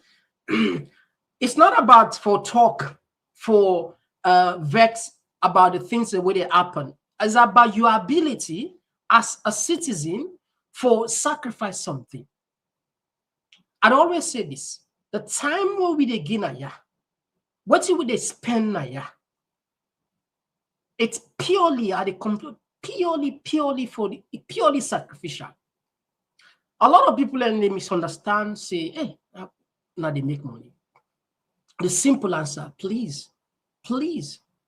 it's not about for talk, for vex about the things the way they happen. It's about your ability as a citizen for sacrifice something. I'd always say this: the time where we begin what would they spend it's purely at the purely sacrificial. A lot of people and they misunderstand, say, hey, now they make money. The simple answer, please,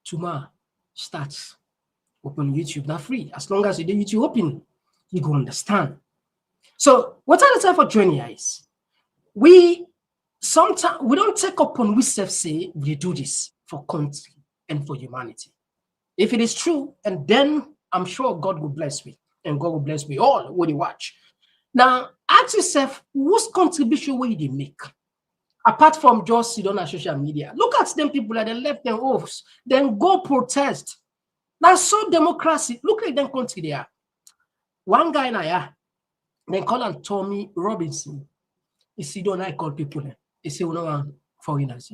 tomorrow starts. Open YouTube, not free. As long as you do YouTube open, you go understand. So what are the time for joining is we sometimes we don't take upon we say we do this for country and for humanity. If it is true, and then I'm sure God will bless me, and God will bless me all when you watch. Now, ask yourself, whose contribution will they make? Apart from just sit on social media. Look at them people that they left their oaths, then go protest. That's so democracy. Look at them country there. One guy now, they call him Tommy Robinson. He see don't I call people. He say we no foreigners.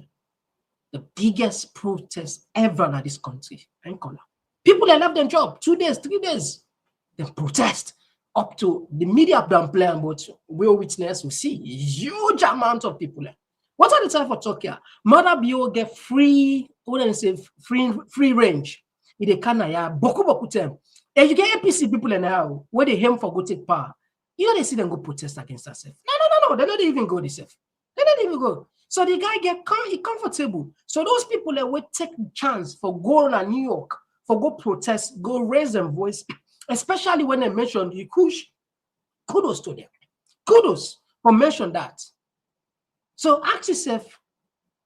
The biggest protest ever in this country. People that left their job 2 days, 3 days. They protest up to the media don't play, but we'll witness, we see huge amount of people. What are the time for talk here? Mohamed Bio get free range. They can boku time. And you get APC people now where they aim for go take power. You know they see them go protest against themselves. No. They don't even go themselves. They don't even go. So the guy get comfortable. So those people that will take chance for going to New York, for go protest, go raise their voice, especially when they mention the Kush. Kudos to them. Kudos for mention that. So ask yourself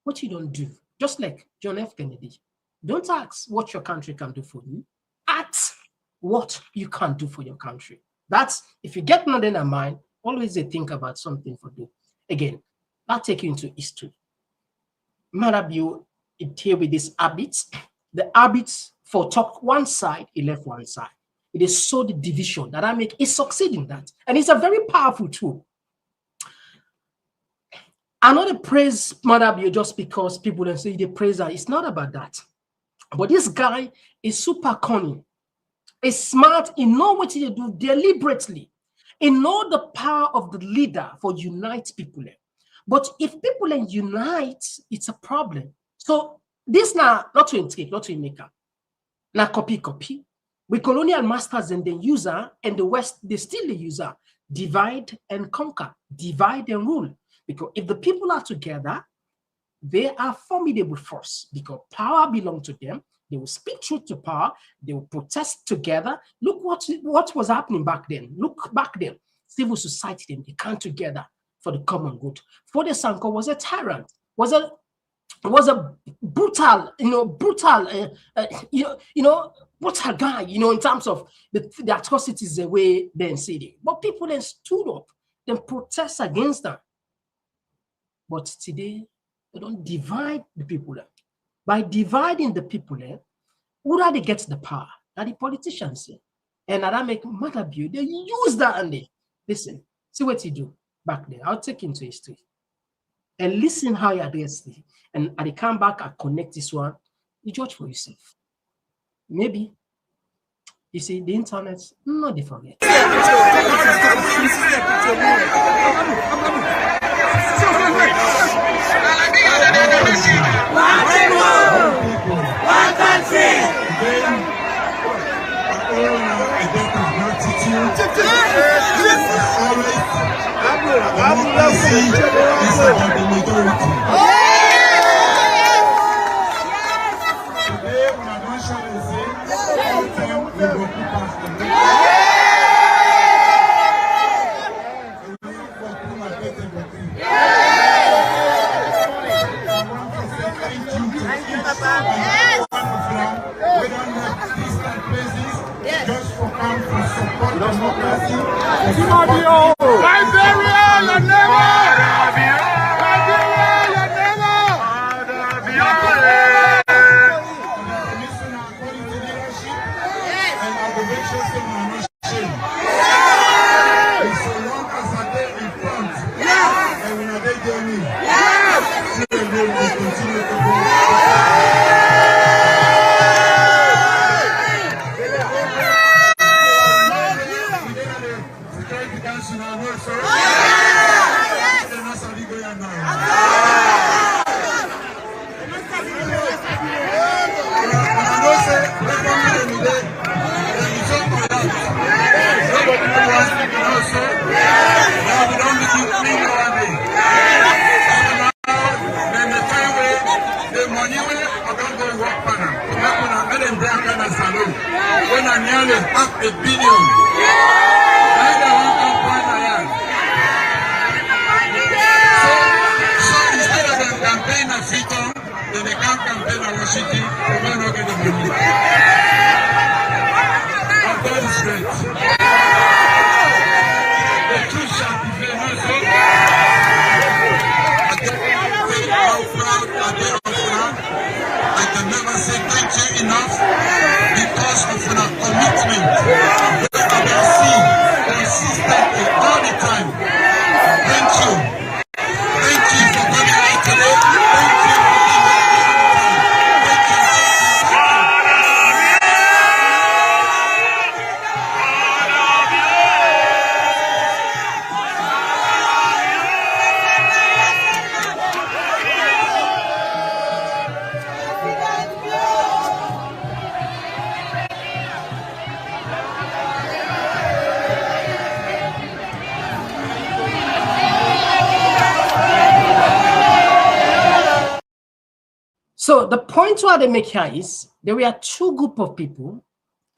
what you don't do. Just like John F. Kennedy. Don't ask what your country can do for you. Ask what you can do for your country. That's, if you get nothing in mind, always they think about something for you. Again, I'll take you into history. Mohamed Bio, it here with these habits. The habits for talk one side, he left one side. It is so the division that I make is succeeding that. And it's a very powerful tool. I know they praise Mohamed Bio just because people don't say they praise her. It's not about that. But this guy is super cunning. He's smart. He knows what he do deliberately. He knows the power of the leader for unite people. But if people unite, it's a problem. So this now, not to escape, not to make up. Now copy. With colonial masters and the user, and the West, they still the user. Divide and conquer. Divide and rule. Because if the people are together, they are formidable force because power belongs to them. They will speak truth to power. They will protest together. Look what was happening back then. Look back then. Civil society, they come together for the common good. Fode Sanko was a tyrant. Was a brutal, brutal guy, in terms of the atrocities the way they said it. But people then stood up, then protest against them. But today, they don't divide the people. By dividing the people, who are they get the power? Now the politicians. And that make Mohamed Bio. They use that and they listen. See what he do back there. I'll take into history. And listen how he addressed it. And I come back, I connect this one. You judge for yourself. Maybe. You see, the internet, no, they forget. One country. is about the majority. Today, when I don't show the same, every time we go put past the just for come to support democracy. Liberia, your neighbor! Liberia, your neighbor! Listen according to leadership and adoration and not shame. And so long as I dey in front, and when I dey near me, we will continue to go. When I nearly $500 million, so instead of them campaign at Freetown, then they can't campaign at Washington, they may not get the money. But that is great. The truth shall prevail. How proud are they of us? I can never say thank you enough because of our commitment. We have seen consistently all the time. Thank you. Thank you for coming out today. Thank you for being So the point where they make here is there were two groups of people.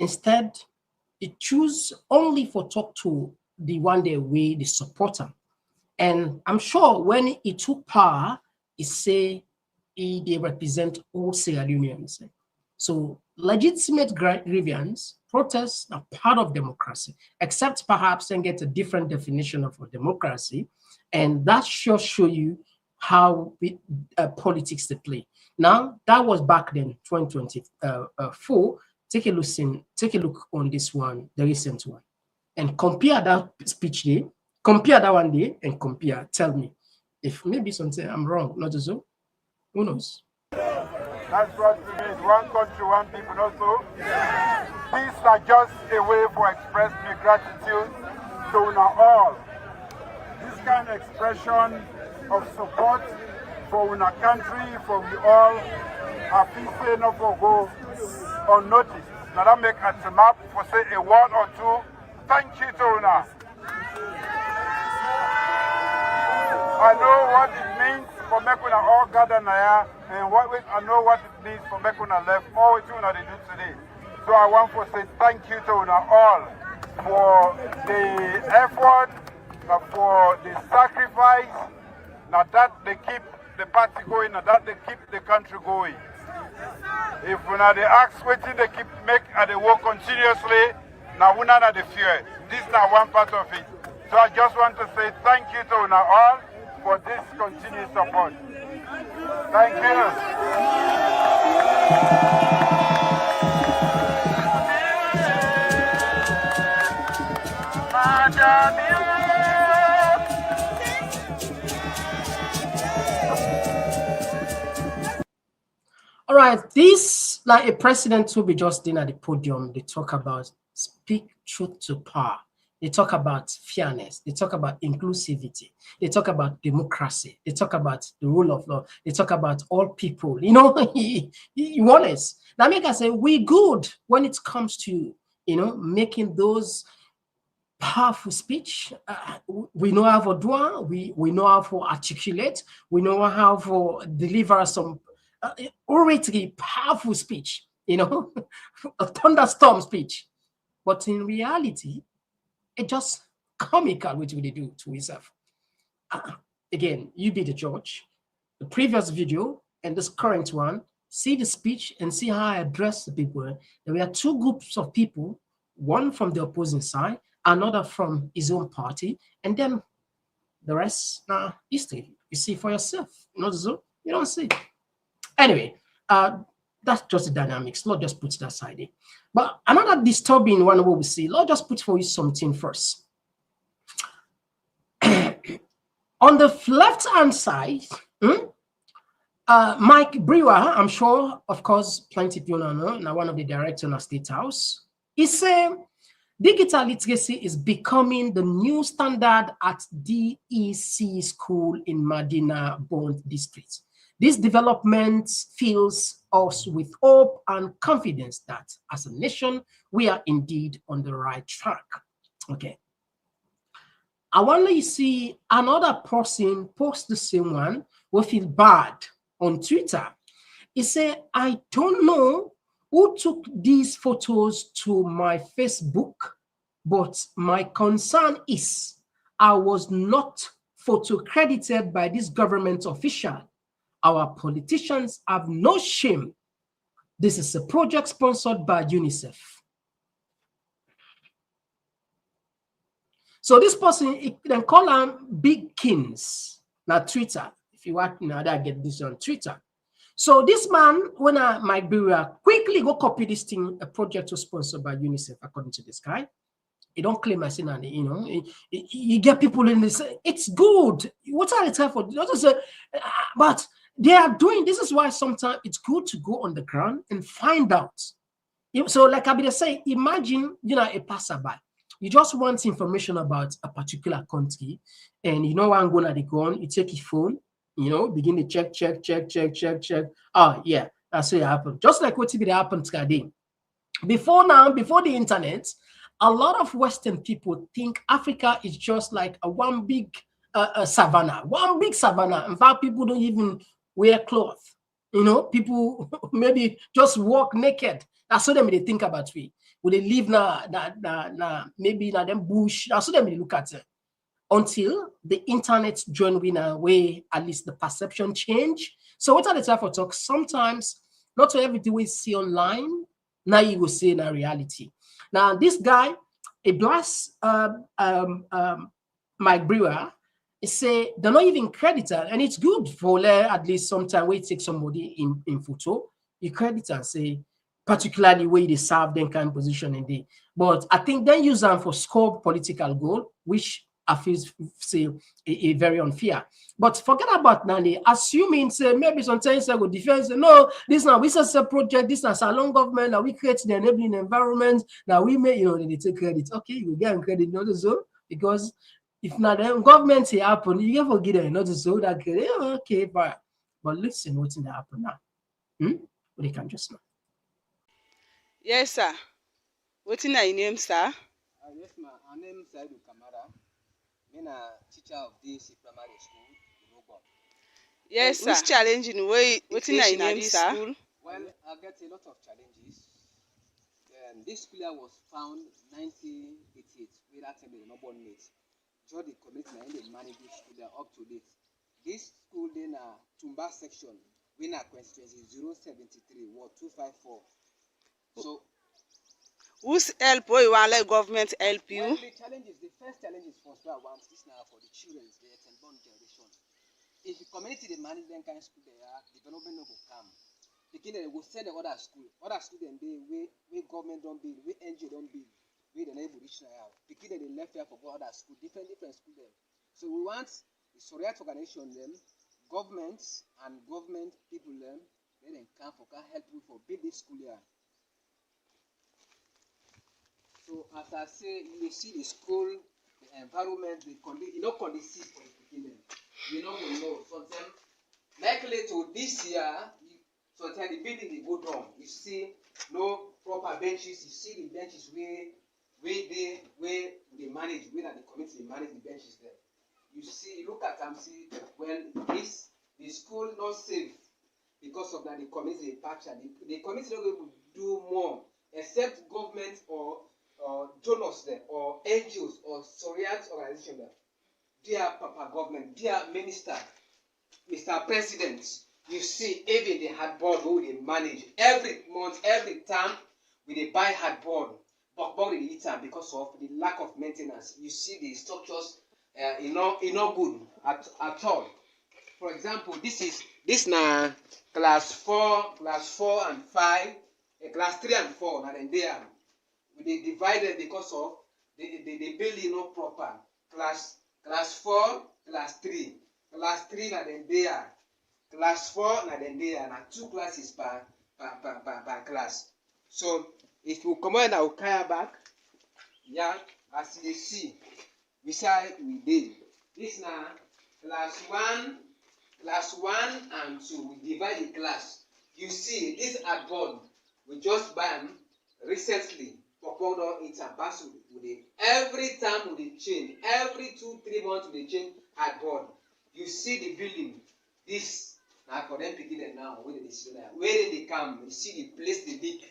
Instead, it choose only for talk to the one day way the supporter. And I'm sure when he took power, he say they represent all Sierra Leoneans. So legitimate grievance, protests are part of democracy, except perhaps and get a different definition of a democracy. And that should show you how politics they play. Now, that was back then, 2024. Take a look on this one, the recent one, and compare that speech day, compare that one day, and compare. Tell me if maybe something I'm wrong, not so. Who knows? That's what we mean. One country, one people. Also, these are just a way for express my gratitude to all. This kind of expression of support for our country, for we all, I feel say no for go unnoticed. Now that make a map for say a word or two. Thank you to una. I know what it means for making all gather now, and I know what it means for making left all what you they do today. So I want to say thank you to una all for the effort, for the sacrifice. Now that they keep the party going, now that they keep the country going. If we now they ask what they keep make and they work continuously, now we not the fear. This is not one part of it. So I just want to say thank you to now all for this continued support. Thank you. All right, this like a president will be just in at the podium. They talk about speak truth to power. They talk about fairness. They talk about inclusivity. They talk about democracy. They talk about the rule of law. They talk about all people. You know, he honest. Now, make us say we good when it comes to making those powerful speech. We know how to do, we know how to articulate, we know how to deliver some oratory, powerful speech, you know, a thunderstorm speech. But in reality, it just comical, which we do to himself. Again, you be the judge. The previous video and this current one, see the speech and see how I address the people. There were two groups of people, one from the opposing side, another from his own party, and then the rest, history. You see for yourself. So you don't see. Anyway, that's just the dynamics. Lord just puts that aside. But another disturbing one, what we see, Lord just put for you something first. On the left-hand side, Mike Brewer, I'm sure, of course, plenty of people know, now one of the directors of State House, he said digital literacy is becoming the new standard at DEC school in Medina Bond district. This development fills us with hope and confidence that as a nation, we are indeed on the right track. Okay. I want to see another person post the same one will feel bad on Twitter. He said, I don't know who took these photos to my Facebook, but my concern is I was not photo credited by this government official. Our politicians have no shame. This is a project sponsored by UNICEF. So this person, he then call him Big Kings, now Twitter. If you want, I get this on Twitter. So this man, when Mike Brewer quickly go copy this thing, a project was sponsored by UNICEF, according to this guy. He don't claim I seen, you know, you get people in this. It's good. What are the time for? But they are doing. This is why sometimes it's good to go on the ground and find out. So, like I be say, imagine a passerby. You just want information about a particular country, and you know I'm going to go on. You take your phone, begin to check. Oh yeah, that's what happened. Just like what happened today. Before the internet, a lot of Western people think Africa is just like one big savannah. In fact, people don't even wear clothes. People maybe just walk naked. That's what they think about we. Will they live maybe na them bush? That's what they look at it. Until the internet join in a way, at least the perception change. So what are the type of talk? Sometimes not everything we see online, now you will see in a reality. Now this guy, a blast Mike Brewer, he say they're not even credited, and it's good for at least sometime we take somebody in photo, you credit and say, particularly where they serve them kind of position in the. But I think they use them for score political goal, which I feel say a very unfair. But forget about Nani, assuming say maybe sometimes I go defense. No, this now we say project, this is a long government, now we create the enabling environment, now we may they take credit. Okay, you get credit, not so because if not the government say happen, you can forget it, not so that credit. Okay, but listen, what's in the happen now? They can just know. Yes, sir. What's in your name, sir? Yes, ma'am. My name is Mohamed Kamarainba. I'm a teacher of this primary school in Ogbon. Yes, sir. Which challenge in way? What's in your name, sir? School? Well, I get a lot of challenges. This school was found in 1988. We that time they no born mates. Just the committee and they manage this school up to date. This school then Tumba section. We na constituency 073 Ward 254. So, whose help you want let government help you? Well, the first challenge is for this now for the children, the born generation. If the community they manage them kind of school they are, development no go come. Beginning they will send the other school then they we government don't build, we NGO don't build, we the neighbor reach now. Beginning they left here for other school, different school them. So we want the Soriat organization them, governments and government people them, then can help you for build this school here. So as I say, you see the school, the environment, conducive for the beginning. You know. Sometimes, likely to this year, sometimes the building they go down. You see no proper benches. You see the benches where where they manage, where the committee manage the benches there. You see, look at them, see, well, the school not safe because of that the committee patch. The committee not going to do more except government or donors there or NGOs or Soriat organization there. Dear Papa government, dear minister, Mr. President, you see, even the hardboard we they manage every month, every time we they buy hardboard, but they eat them because of the lack of maintenance. You see the structures not good at all. For example, this now class 4 and 5, class 3 and 4, now then they are they divided because of the building not proper. Class 4, class 3 now then they are class 4 now then they are now 2 classes per class. So if you come on our kaya back, yeah, as you see, beside we did this now class 1 and 2 we divide the class. You see this adboard we just buy them recently. It's a basket with it. Every time we change, every 2-3 months we change adboard. You see the building. This now for them picking it now. Where they come, you see the place they dig,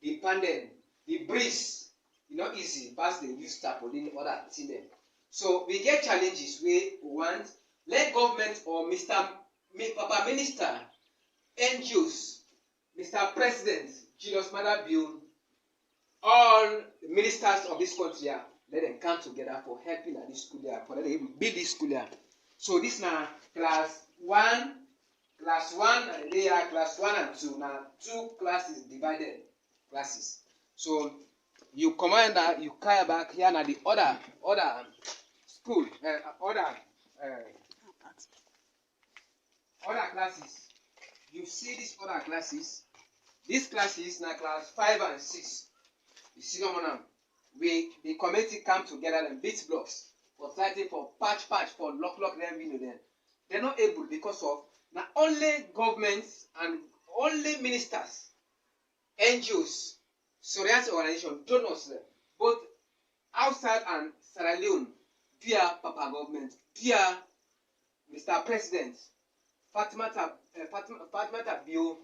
the panel, the breeze. You know easy pass the use tarpaulin or that see them. So we get challenges we want let government or Papa Minister, NGOs, Mr. President, Agnes Bio, all the ministers of this country, let them come together for helping at this school year, for let them build this school year. So this now class 1 and they are class 1 and 2. Now 2 classes divided classes. So you command that you carry back here now the other school, other classes. You see these other classes. These classes now class 5 and 6. You see now the committee come together and beat blocks for fighting for patch for lock revenue then. They're not able because of now only governments and only ministers, NGOs, Sorian organization, donors there, both outside and Sierra Leone, dear Papa government, dear Mr. President, Fatima Bio,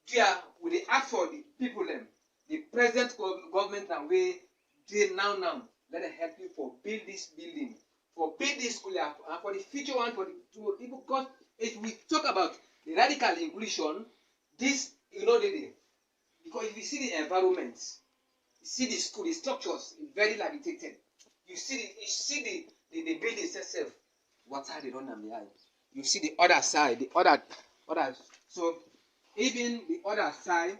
dear with the ask for the people them, the present government and we they now let them help you for build this building, for build this school and for the future one for the two people. Because if we talk about the radical inclusion, this because if you see the environment, you see the school, the structures is very dilapidated. You see the buildings itself, water they run them behind. You see the other side, the other. So even the other side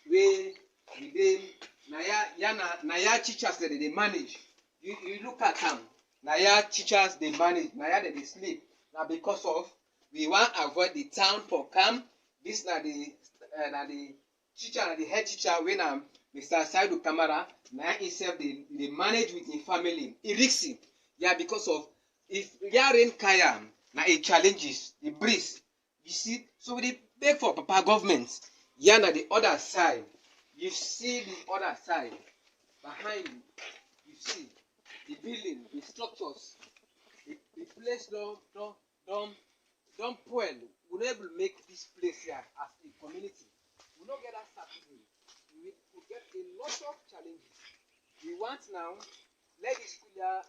where they Naya teachers that they manage. You look at them. Naya teachers they manage. Naya they sleep. Now because of we want to avoid the town for camp. This now the teacher and the head teacher when Mr. Saidu Kamara Naya himself they manage with his family. It risks him. Yeah, because of if rain kaya now it challenges the breeze. You see, so we beg for Papa government. Yeah, na the other side. You see the other side. Behind you see the building, the structures, the place don't spoil. We're not able to make this place here as a community. We don't get that certificate. We get a lot of challenges. We want now, let the school here,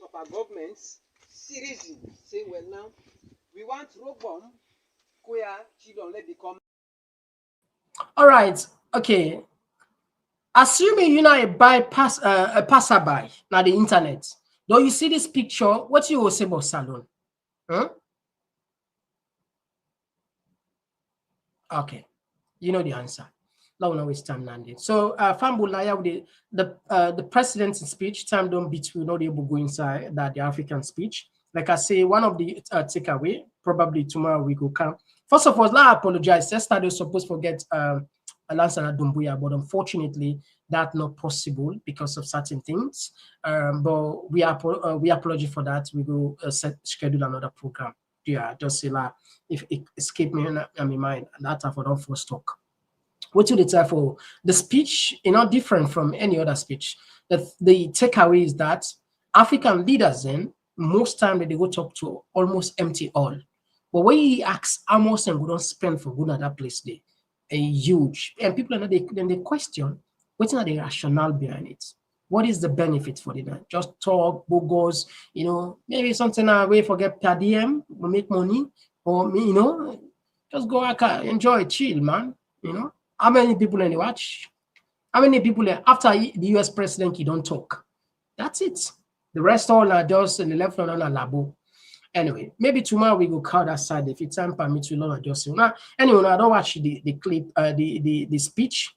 Papa governments, seriously say, well now, we want road bomb, where children let become. All right, okay. Assuming you know a passerby now the internet, though you see this picture, what you will say about salon? Huh? Okay, you know the answer. Now we waste time landing. So Fambulaya with the president's speech, time don't beat we not able to go inside that the African speech. Like I say, one of the takeaway, probably tomorrow we go come. First of all, I apologize. Yesterday was supposed to forget Alansana Dumbuya, but unfortunately that's not possible because of certain things. But we apologize for that. We will schedule another program. Yeah, just say like if it escaped me in my mind, that I don't first talk. What to the time for the speech, different from any other speech. the takeaway is that African leaders then most time that they go talk to almost empty all. But when he asks how much and we don't spend for good at that place, they a huge and people are not they question what's not the rationale behind it. What is the benefit for the night? Just talk, bogus, maybe something away forget per diem, we make money, or just go out, enjoy, chill, man. How many people in the watch? How many people after the US president you don't talk? That's it. The rest all are just in the left hand and labo. Anyway, maybe tomorrow we go call that side if it's time permits we learn just now. Anyway, I don't watch the clip, the speech.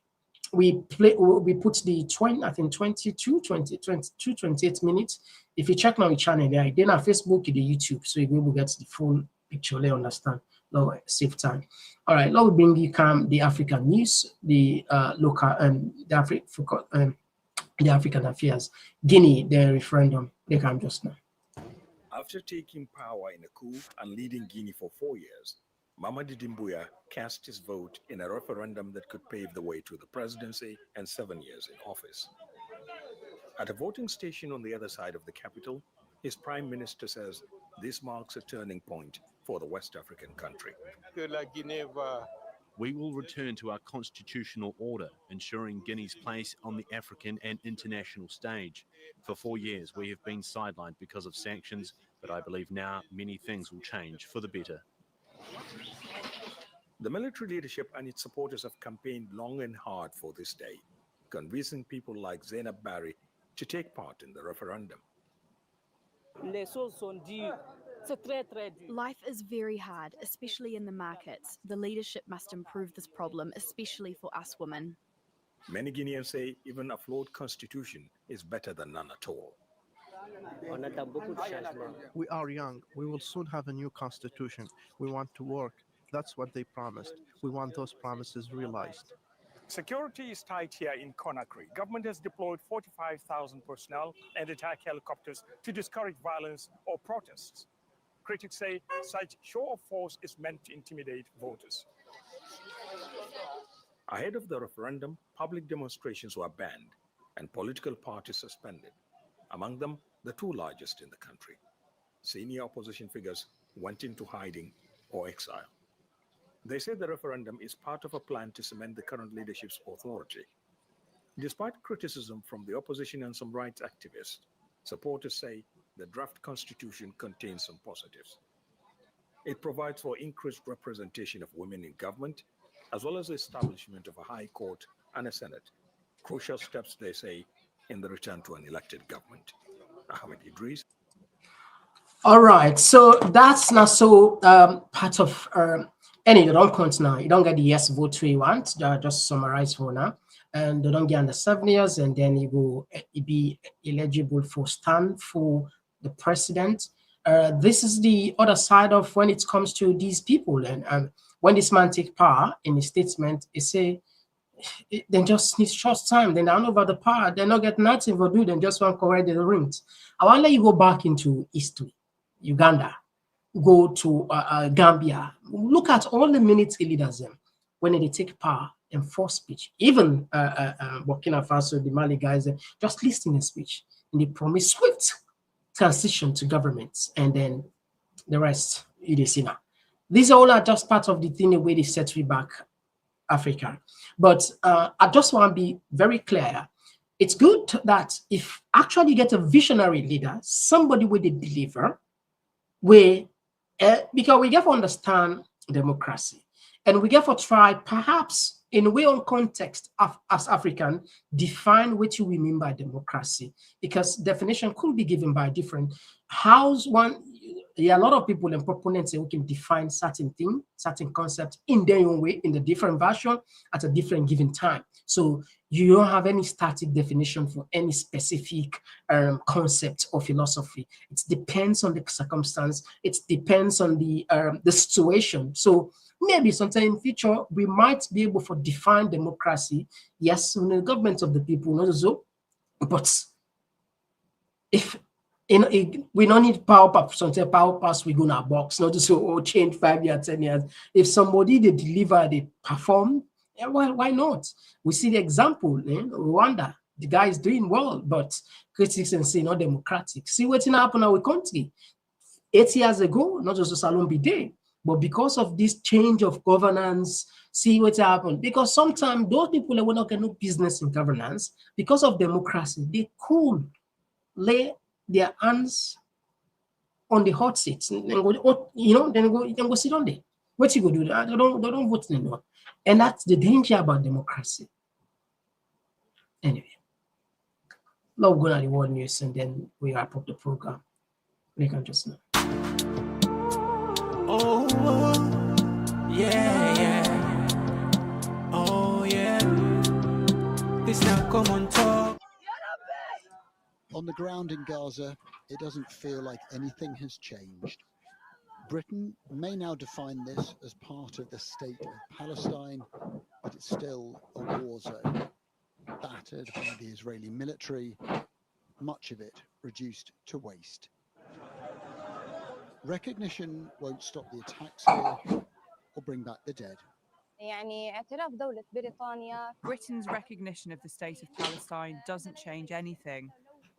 We put the 28 minutes. If you check my channel there, then on Facebook, the YouTube, so you will get the full picture. They understand. No, save time. All right, now we bring you the African news, the local the African affairs. Guinea, the referendum, they come just now. After taking power in a coup and leading Guinea for 4 years, Mamadi Doumbouya cast his vote in a referendum that could pave the way to the presidency and 7 years in office. At a voting station on the other side of the capital, his prime minister says this marks a turning point for the West African country. We will return to our constitutional order, ensuring Guinea's place on the African and international stage. For 4 years, we have been sidelined because of sanctions, but I believe now many things will change for the better. The military leadership and its supporters have campaigned long and hard for this day, convincing people like Zainab Barry to take part in the referendum. Life is very hard, especially in the markets. The leadership must improve this problem, especially for us women. Many Guineans say even a flawed constitution is better than none at all. We are young. We will soon have a new constitution. We want to work. That's what they promised. We want those promises realized. Security is tight here in Conakry. Government has deployed 45,000 personnel and attack helicopters to discourage violence or protests. Critics say such show of force is meant to intimidate voters. Ahead of the referendum, public demonstrations were banned and political parties suspended, among them the two largest in the country. Senior opposition figures went into hiding or exile. They say the referendum is part of a plan to cement the current leadership's authority. Despite criticism from the opposition and some rights activists, supporters say the draft constitution contains some positives. It provides for increased representation of women in government, as well as the establishment of a high court and a senate. Crucial steps, they say, in the return to an elected government. Ahmed Idris. All right, so that's not so part of any they don't count now. You don't get the yes vote you want. Just summarize for now, and they don't get under 7 years, and then you go be eligible for stand for the president. This is the other side of when it comes to these people, and when this man take power in the statement, it say they just need short time. Then they hand over the power. They not get nothing for do. They just want to correct the rings. I want to let you go back into history. Uganda, go to Gambia. Look at all the military leaders when they take power and force speech. Even Burkina Faso, the Mali guys, just listening to speech. And they promise swift transition to governments. And then the rest, it is now. These all are just part of the thing, the way they set we back Africa. But I just want to be very clear. It's good that if actually you get a visionary leader, somebody will deliver, because we get to understand democracy, and we get to try, perhaps in a way on context of, as African, define what we mean by democracy, because definition could be given by different hows one. There are a lot of people and proponents who can define certain thing, certain concept in their own way, in the different version at a different given time. So you don't have any static definition for any specific concept or philosophy. It depends on the circumstance. It depends on the situation. So maybe sometime in future, we might be able to define democracy, yes, in the government of the people, not so, but if we don't need power pass. Sometimes power pass we go in our box, not to so change 5 years, 10 years. If somebody they deliver, they perform, why not? We see the example in Rwanda. the guy is doing well, but critics and say not democratic. See what's happened in our country. 8 years ago, not just a salon be there, but because of this change of governance, see what happened. Because sometimes those people that were not getting no business in governance, because of democracy, they could lay their hands on the hot seats and go, then go sit on there. What you go do? They don't vote anymore. And that's the danger about democracy. Anyway, now we're going to the world news and then we wrap up the program. We can just know. Oh, yeah. Oh, yeah. This now Komon-Tok. On the ground in Gaza, it doesn't feel like anything has changed. Britain may now define this as part of the state of Palestine, but it's still a war zone. Battered by the Israeli military, much of it reduced to waste. Recognition won't stop the attacks here or bring back the dead. Britain's recognition of the state of Palestine doesn't change anything.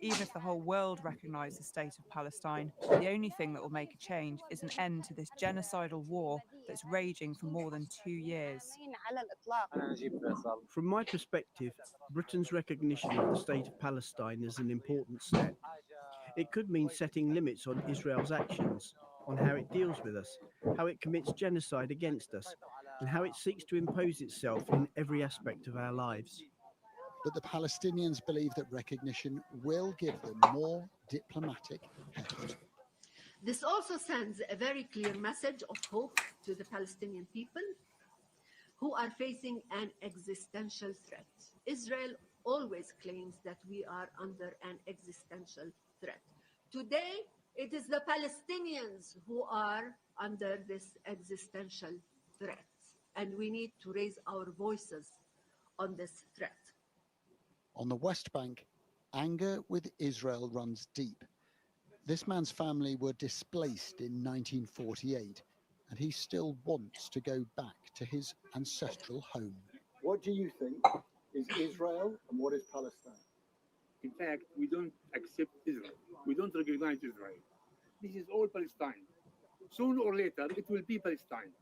Even if the whole world recognised the state of Palestine, the only thing that will make a change is an end to this genocidal war that's raging for more than 2 years. From my perspective, Britain's recognition of the state of Palestine is an important step. It could mean setting limits on Israel's actions, on how it deals with us, how it commits genocide against us, and how it seeks to impose itself in every aspect of our lives. But the Palestinians believe that recognition will give them more diplomatic heft. This also sends a very clear message of hope to the Palestinian people who are facing an existential threat. Israel always claims that we are under an existential threat. Today, it is the Palestinians who are under this existential threat, and we need to raise our voices on this threat. On the West Bank, anger with Israel runs deep. This man's family were displaced in 1948, and he still wants to go back to his ancestral home. What do you think is Israel and what is Palestine? In fact, we don't accept Israel. We don't recognize Israel. This is all Palestine. Sooner or later, it will be Palestine.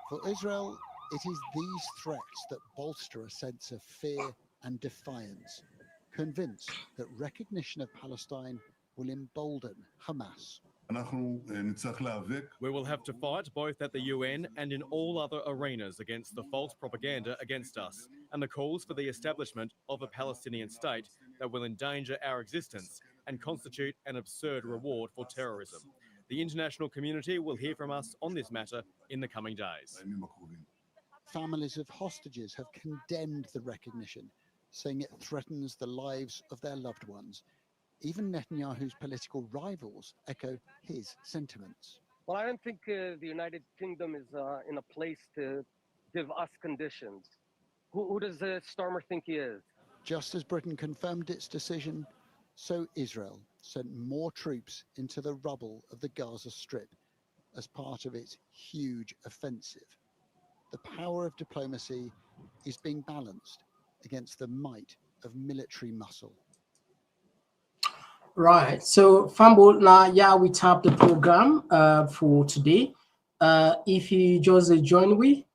For Israel, it is these threats that bolster a sense of fear and defiance, convinced that recognition of Palestine will embolden Hamas. We will have to fight both at the UN and in all other arenas against the false propaganda against us and the calls for the establishment of a Palestinian state that will endanger our existence and constitute an absurd reward for terrorism. The international community will hear from us on this matter in the coming days. Families of hostages have condemned the recognition, saying it threatens the lives of their loved ones. Even Netanyahu's political rivals echo his sentiments. Well, I don't think the United Kingdom is in a place to give us conditions. Who does Starmer think he is? Just as Britain confirmed its decision, so Israel sent more troops into the rubble of the Gaza Strip as part of its huge offensive. The power of diplomacy is being balanced against the might of military muscle. Right. So, Fambo, now, we tap the program for today. If you just join we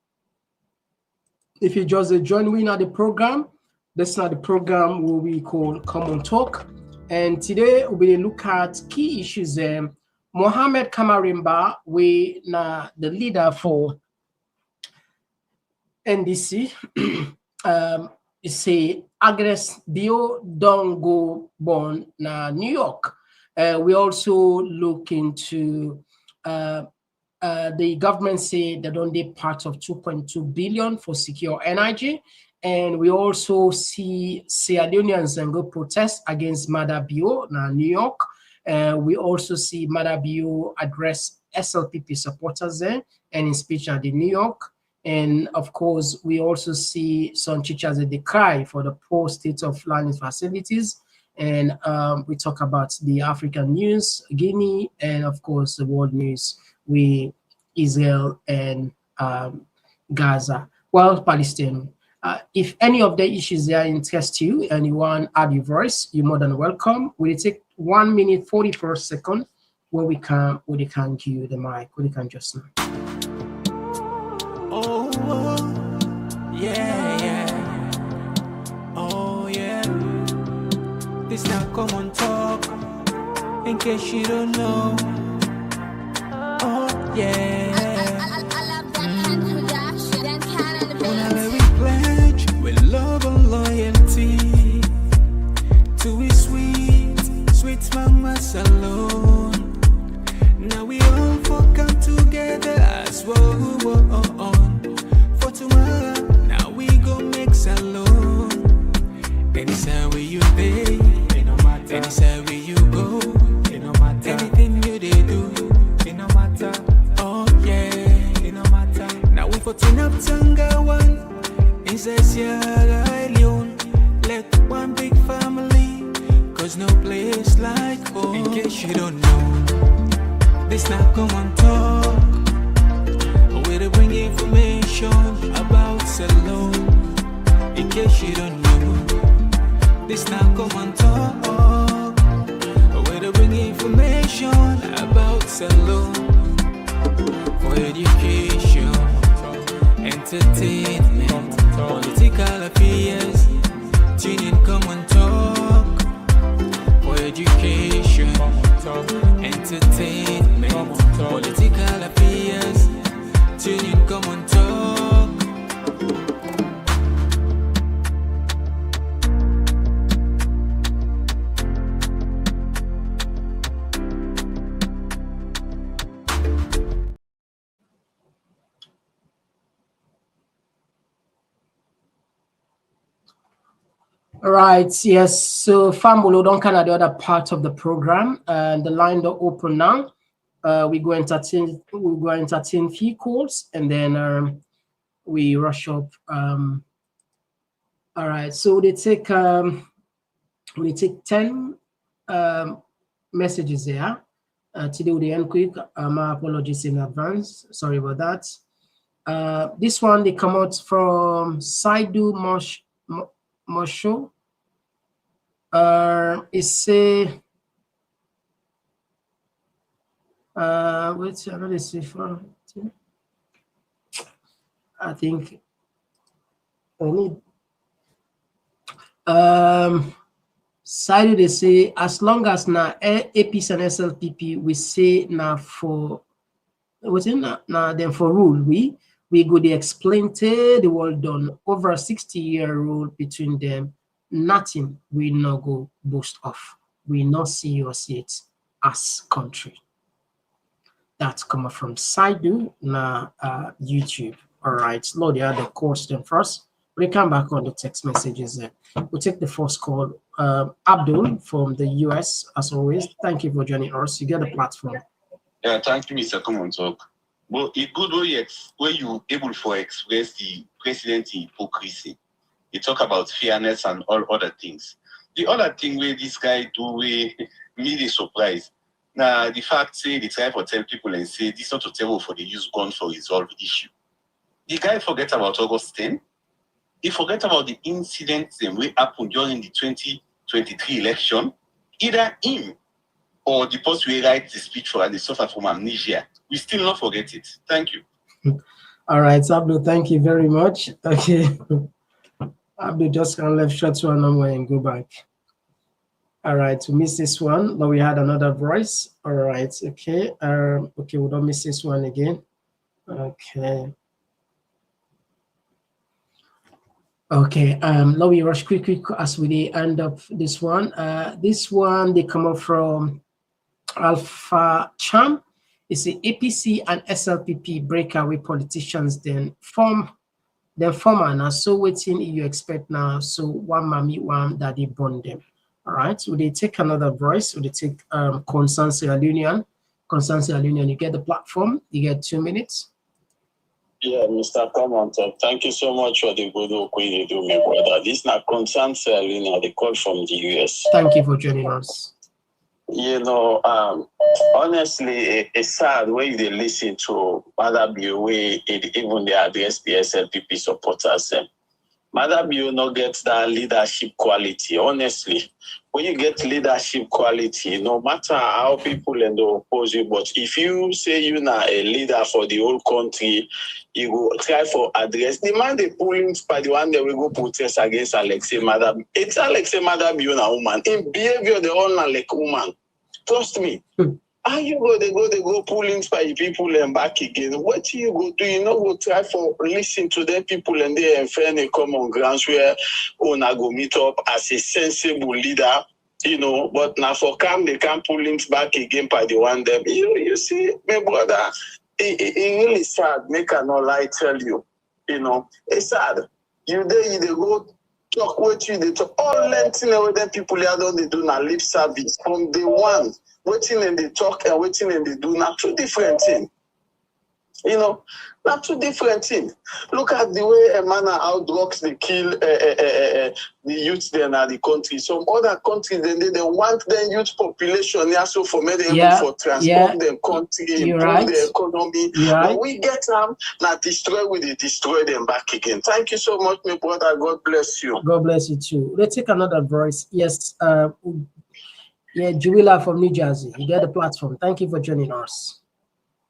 now the program, that's not the program what we call Komon-Tok. And today we look at key issues. Mohamed Kamarainba, we now the leader for NDC. Say Agnes Bio don't go born na New York. We also look into the government say they don't need part of 2.2 billion for secure energy. And we also see Sierra Leoneans and go protest against Mohamed Bio na New York. We also see Mohamed Bio address SLPP supporters there and in speech at the New York. And of course, we also see some teachers that they cry for the poor state of learning facilities. And we talk about the African news, Guinea, and of course, the world news with Israel and Gaza. Well, Palestine. If any of the issues there interest you and you want to add your voice, you're more than welcome. We'll take 1 minute 44 seconds where we can give you the mic, where we can just now. Oh, yeah, yeah. Oh, yeah. This now Komon-Tok, in case you don't know. Oh, yeah. Whenever we pledge with love and loyalty to his sweet, sweet mamas alone. Now we all come together as one. For tomorrow, now we go make salon. Anytime where you pay, anytime where you go, anything you they do, it no matter. Oh yeah, it no matter. Now we for turn up Tanga one, inside Sierra Leone. Let one big family, cause no place like home. In case you don't know, this now Komon-Tok. Where to bring information about salon. In case you don't know, this now Komon-Tok. Where to bring information about salon. For education, entertainment, political affairs. Tune in Komon-Tok. For education, entertainment, political affairs. Tune in Komon-Tok. All right, yes. So Fambulo don't kind of the other part of the program, and the line don't open now. We go entertain few calls, and then we rush up. All right, so they take 10 messages there. Today we end quick. My apologies in advance. Sorry about that. This one they come out from Saidu Mosho. It's a wait, another cipher. I think I need side they say as long as now APs and SLPP we say now for within now then for rule we go they explain to the world done over a 60-year rule between them. Nothing we not go boast of. We not see or see it as country. That's coming from Saidu na YouTube. All right, load the other calls then first. We come back on the text messages there. We'll take the first call. Abdul from the US, as always. Thank you for joining us. You get the platform. Yeah, thank you, Mr. Komon-Tok. Well, it's good where you able to express the president's hypocrisy. You talk about fairness and all other things. The other thing where this guy do we me surprise. Now the fact say they try to tell people and say this not to table for the use gun for resolve issue. The guy forget about August 10. He forget about the incidents that happened during the 2023 election. Either him or the post we write the speech for and they suffer from amnesia. We still not forget it. Thank you. All right, Abdul, thank you very much. Okay. Abdul just can left short one number and go back. All right, we missed this one, but we had another voice. All right, okay. Okay, we don't miss this one again. Okay. Okay, now we rush quick as we end up this one. This one, they come up from Alpha Cham. It's the APC and SLPP breakaway politicians then form and so waiting you expect now. So one mommy, one daddy bond them. All right, so they take another voice, so they take Consensual Union. Consensual Union, you get the platform, you get 2 minutes. Yeah, Mr. Komon-Tok, thank you so much for the good work you do, my brother. This is not Consensual Union, they call from the US. Thank you for joining us. You know, honestly, it's sad when they listen to other BOA, even they address the SLPP supporters. Madam, you not get that leadership quality. Honestly, when you get leadership quality, no matter how people and they oppose you, but if you say you're not a leader for the whole country, you go try for address. The man they pulling by the one that we go protest against Alexei Madam. It's Alexei Madam, you're a woman. In behavior, they're all not like woman. Trust me. How you go, they go pulling by people and back again. What do you go do? You know, go try for listen to them people and they and find a common grounds where una go meet up as a sensible leader, you know, but now for come they can't pull links back again by the one them. You see, my brother, it really sad, make I not lie tell you. You know, it's sad. You go talk with you, they talk all length with them people here don't they do now lip service from day one. Waiting and they talk and waiting and they do not two different things. You know, not two different things. Look at the way a man how drugs they kill the youth there in the country. Some other countries then they want their youth population yeah, so for me they able for transform their country, improve the economy. But we get them now destroy we they destroy them back again. Thank you so much, my brother. God bless you. God bless you too. Let's take another voice. Yes, yeah, Juwila from New Jersey. You get the platform. Thank you for joining us.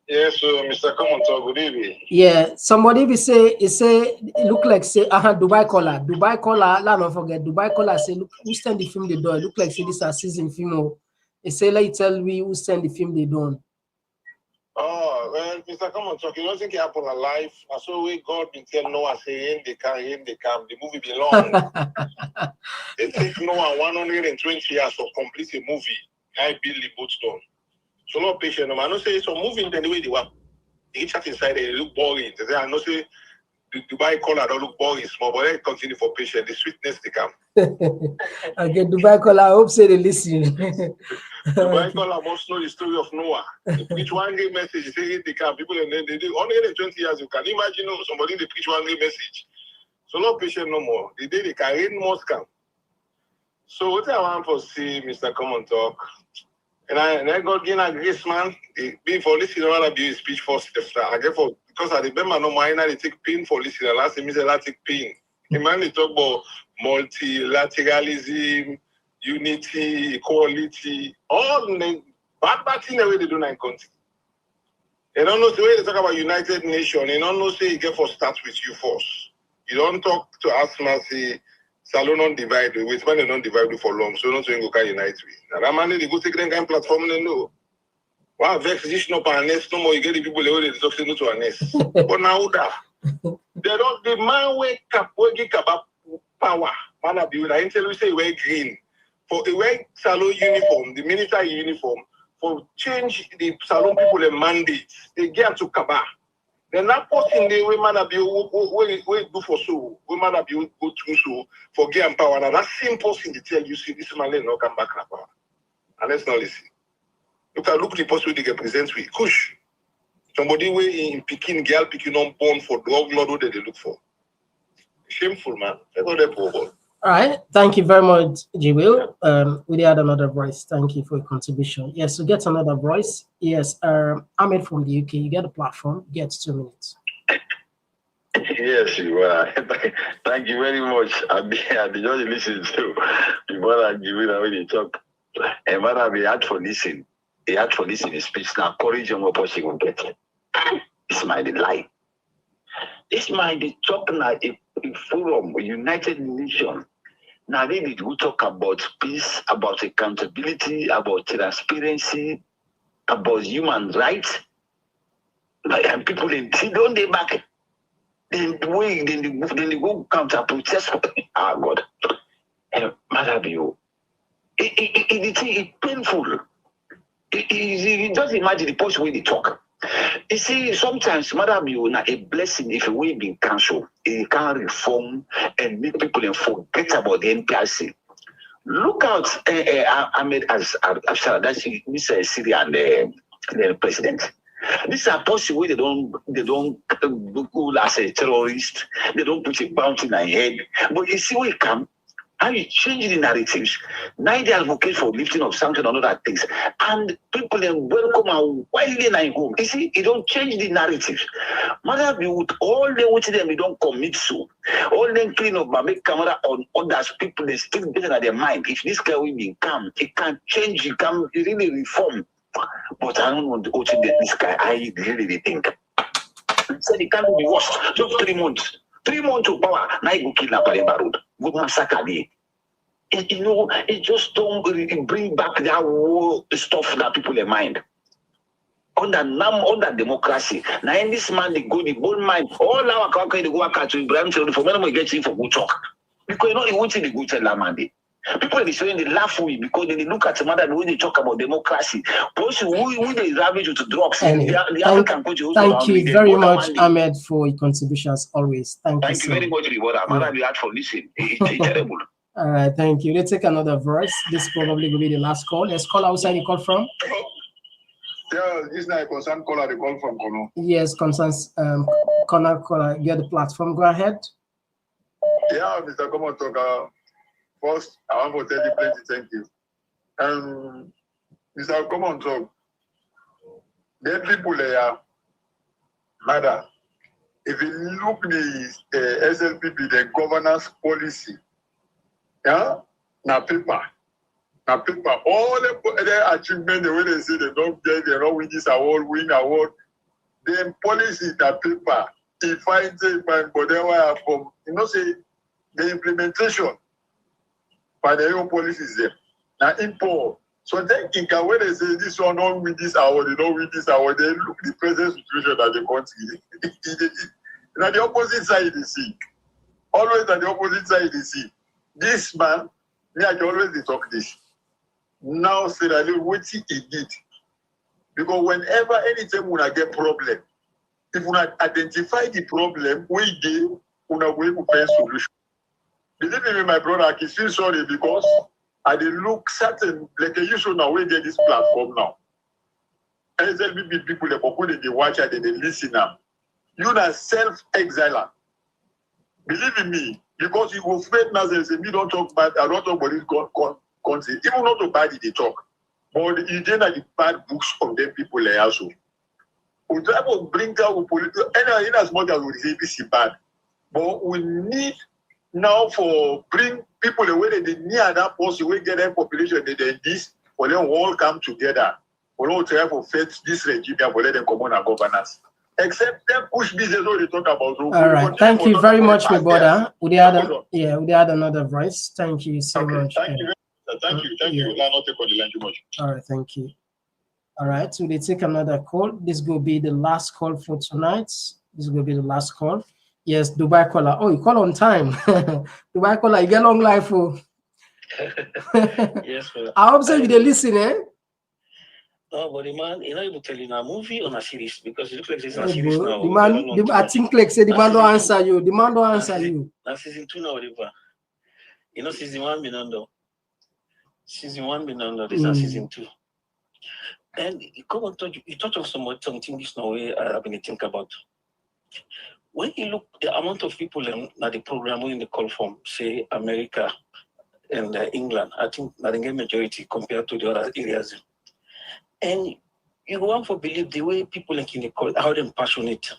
Yes, Mr. Komon-Tok, good evening. Yeah, somebody will say, it look like say, Dubai caller, let not forget, Dubai caller say, look, who send the film they done? Look like say this is a season film. They say, like, tell me who send the film they done. Oh, well, Mr. Komon-Tok, you don't think it happened alive? I saw where God been tell Noah, say, in the camp, the movie belong. It takes Noah 120 years to complete a movie. I build the boat done. So no patient. I don't say so moving the way they were. They chat inside they look boring. They say I know say the Dubai caller don't look boring small, but they continue for patient. The sweetness they come. Okay, Dubai caller, I hope say they listen. Dubai caller must know the story of Noah. Preach one great message, say they come. People and then they do only in 20 years you can imagine somebody they preach one great message. So no patient no more. The day they can read more scam. So what I want to see, Mr. Komon-Tok, and I got gain a grace, man. Being for listening, I want to be speech first. I get for because I remember no mind they take pain for listening. Last time I take pain. The man they talk about multilateralism, unity, equality, all the bad thing the way they do in the country. You don't know the way they talk about United Nations. You don't know say you get for start with you first. You don't talk to Asma say. Salon non divide with when they don't divide for long, so not to go can unite with. And that man they go take them kind platform and no. Wow, vexation up and nest no more. You get the people they talk to a nest. But now that they don't the man wake up about power. Man be with I tell you say wear green for a wear salon uniform, the military uniform for change the salon people a mandate. They get to Kaba. Then that person the way man be we do for so, we man be go through so for gain power. Now that same person they tell you see this man will not come back na power. And let's not listen. Look at the person they present with kush. Somebody way in picking girl picking on born for drug lord what they look for. Shameful man. They go there poor boy. All right, thank you very much, Jibril. We had another voice. Thank you for your contribution. Yes, so get another voice. Yes, Ahmed from the UK. You get a platform. Get 2 minutes. Yes, you are. Thank you very much. I've been just listening to the brother Jibril when he talk. And what I've been had for listen. He had for listen his speech now. Courage and what possible will get. It's my delight. It's my talk now a forum, a United Nations. Now they did we talk about peace, about accountability, about transparency, about human rights. And people in don't they back then they go counter protest. Ah God. And Mother Bio. It's painful. You just imagine the post where they talk. You see, sometimes, Madam, you are a blessing if we be cancelled. You can reform and make people forget about the NPRC. Look out, Ahmed as that's this Syrian the president. These are possible. They don't go as a terrorist. They don't put a bounty in their head. But you see, we come. And you change the narratives. Now they advocate for lifting of something or other things. And people then welcome and wildly in home. You see, it don't change the narratives. Matter be with all the which them they don't commit so. All them clean up and make camera on others, people they still getting at their mind. If this guy will be calm, it can change, it can really reform. But I don't want to go to this guy. I really think. Said it can't be worse. Just 3 months. 3 months of power. Now you go kidnap Kamarainba road. Go massacre the. You know, it just don't bring back that whole stuff that people in mind. Under democracy. Now in this man they go the bold mind. All our country they go back to Ibrahim for when we get in for good talk. Because you know you want to the good tell that man. People are showing they laugh with because they look at the matter when they talk about democracy. But who they ravage to drugs. Anyway, the African country also thank you very much, Ahmed, for your contributions always. Thank you so very much, Reward. I'm glad for listening. It's terrible. All right, thank you. Let's take another voice. This probably will be the last call. Let's call outside. You call from? Yeah, this is a concern caller. They call from Kono. Yes, concerns. Caller, you have the platform. Go ahead. Yeah, Mr. Komon-Tok. First, I want to tell you plenty thank you. Mr. Komon-Tok, the people there matter. If you look the SLPP, the governance policy, yeah, na paper. All the achievement, the way they say they don't win this award, the policy na paper. If I say, but then why from, you know, say the implementation. But the own policies there. Now import. So then when they say this one don't win this award, they don't win this award, they look the present situation that they country. Now the opposite side they see. Always at the opposite side they see. This man, me I can always talk this. Now say that what he did. Because whenever anytime when I get problem, if we identify the problem, we give una way to find solution. Believe me, my brother, I can feel sorry because I did look certain, like you should now we get this platform now. SLBB people, they watch and they listen now. You are self-exiler. Believe in me, because you will afraid now and say, me don't talk bad, I don't talk about this country. Even not too bad they talk. But you didn't have the bad books of them people there also. We try to bring out political, and in as much as we say this is bad. But we need now for bring people away that they near that post, we get their population, they this, for them all come together. We don't try to face this regime and let them come on and governance. Except them push business what they talk about. So all right, thank you very much, my brother. We had another voice. Thank you so much. Thank you. Thank you. Not take on the line too much. All right, thank you. All right, so they take another call. This will be the last call for tonight. This will be the last call. Yes, Dubai caller. Oh, you call on time. Dubai caller, you get long life. Oh. Yes, sir. I hope so you listen, eh? No, but the man, you know, you tell you a movie on a series because it looks like it's a series now. The man, I think like say the man don't answer you. The man don't answer you. Now season 2 now, whatever. You know, season 1 been under. Season 1 been under. This is season 2. And you touch on something this now way I've been thinking about. When you look the amount of people in the program in the call from, say America and England, I think that the majority compared to the other areas. And you go on for believe the way people like in the call, how them passionate.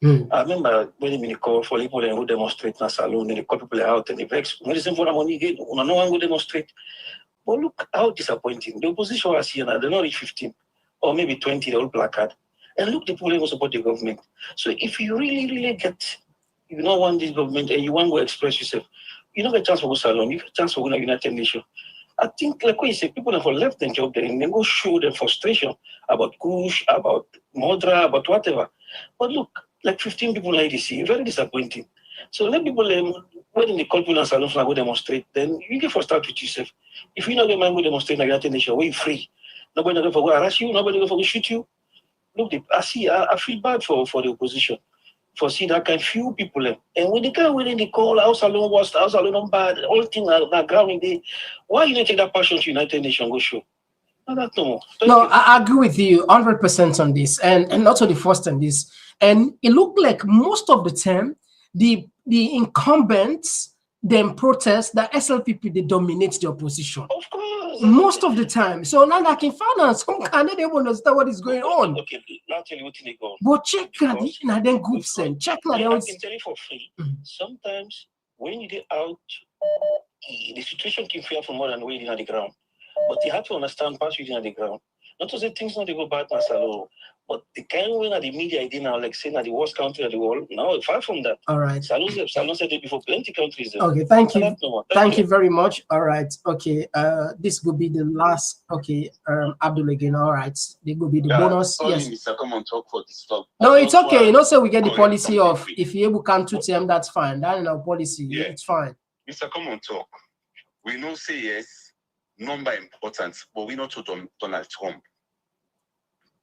I remember when in the call for people who demonstrate in a saloon and they call people out and they vex. When they for money again, no one go demonstrate. But look how disappointing. The opposition was here now, they're not reach 15 or maybe 20, the old placard. And look, the people who support the government. So if you really get, you don't want this government and you want to express yourself, you don't get a chance for go salon, you get a chance for go to United Nations. I think, like what you say, people have left their job there and they go show their frustration about Kush, about Modra, about whatever. But look, like 15 people like this, very disappointing. So let people, when they call people and salon go demonstrate, then you get first start with yourself. If you not get mind go demonstrate in United Nations, we're free. Nobody not going to go harass you, nobody going to go shoot you. Look, I feel bad for the opposition for seeing that kind of few people. And when they come within the call, house alone was, house alone bad, all things are grounding there. Why you don't take that passion to United Nations go show? No, I agree with you 100% on this, and not the first on this. And it looked like most of the time, the incumbents them protest, the SLPP they dominate the opposition. Of course. Most of the time. So now I can find out some kind of they won't understand what is going on. Okay, now tell you what they go. But check now then groups and check now I then. can tell you for free. Sometimes when you get out, the situation can fear for more than waiting on the ground. But you have to understand past waiting on the ground. Not to say things not they go bad, Masalo. But the kind of way that the media idea now, like saying that the worst country in the world, now far from that. All right. Salon said it before plenty countries. Okay, thank you. Thank you very much. All right. Okay. This will be the last. Okay. Abdul again. All right. They will be the bonus. Yes. Mr. Komon-Tok for this talk. No, it's okay. You know, so we get the policy of if you able can to them, that's fine. That in our policy, yeah. It's fine. Mr. Komon-Tok, we know say yes, number important, but we not to Donald Trump.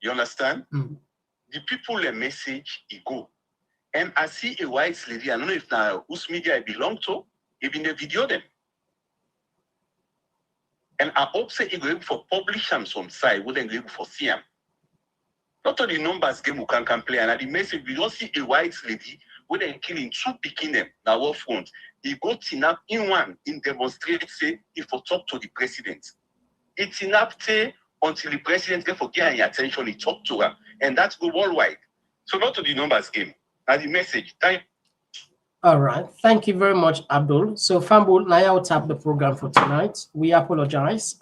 You understand? The people a message he go. And I see a white lady, I don't know if now whose media I belong to, even the video them. And I hope say he go able for publish them some side, wouldn't go able for see them. Not all the numbers game who can play, and at the message we don't see a white lady wouldn't killing two picking them now war front. He got enough in one in demonstrate say if for talk to the president. It's enough say until the president get for getting attention, he talk to her, and that's go worldwide. So not to the numbers game. And the message. All right. Thank you very much, Abdul. So Fambul, now I'll tap the program for tonight. We apologize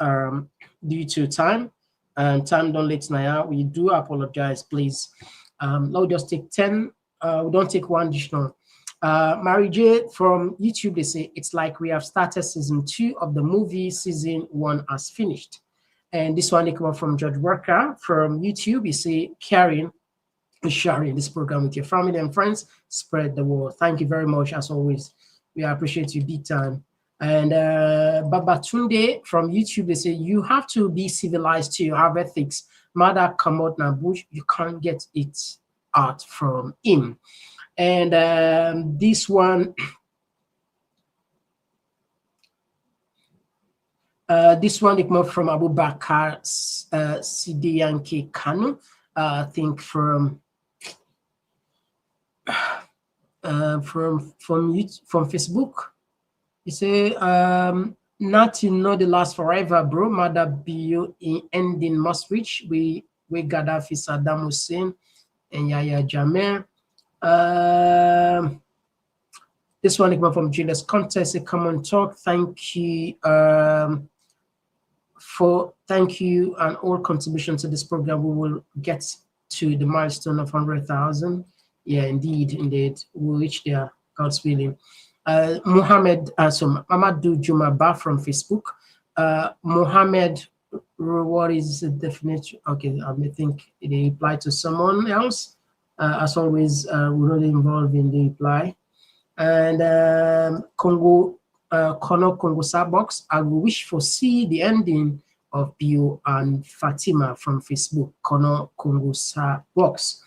due to time. And time don't let Naya. We do apologize, please. Now just take 10. We don't take one additional. Mary J from YouTube, they say it's like we have started season 2 of the movie. Season 1 has finished. And this one they come up from George Worker from YouTube. You say sharing this program with your family and friends. Spread the word. Thank you very much as always. We appreciate you big time. And Babatunde from YouTube, they say you have to be civilized to have ethics. Mother come out now bush, you can't get it out from him. And this one. This one came up from Abu Bakar Sidiyanke Kanu, I think from Facebook. He say, nothing not the last forever, bro. Mother Bio in ending must reach. We Gaddafi, Saddam Hussein, and Yahya Jammeh. This one came up from Julius Contest, a Komon-Tok. Thank you. Thank you and all contribution to this program. We will get to the milestone of 100,000. Yeah, indeed, we'll reach there, God's willing. Mohamed, so Mamadou Jumaba from Facebook. Mohamed, what is the definition? Okay, I may think it applied to someone else. As always, we're not involved in the reply. And Congo Sabox, I will wish for see the ending of Bio and Fatima from Facebook. Congo Sabox.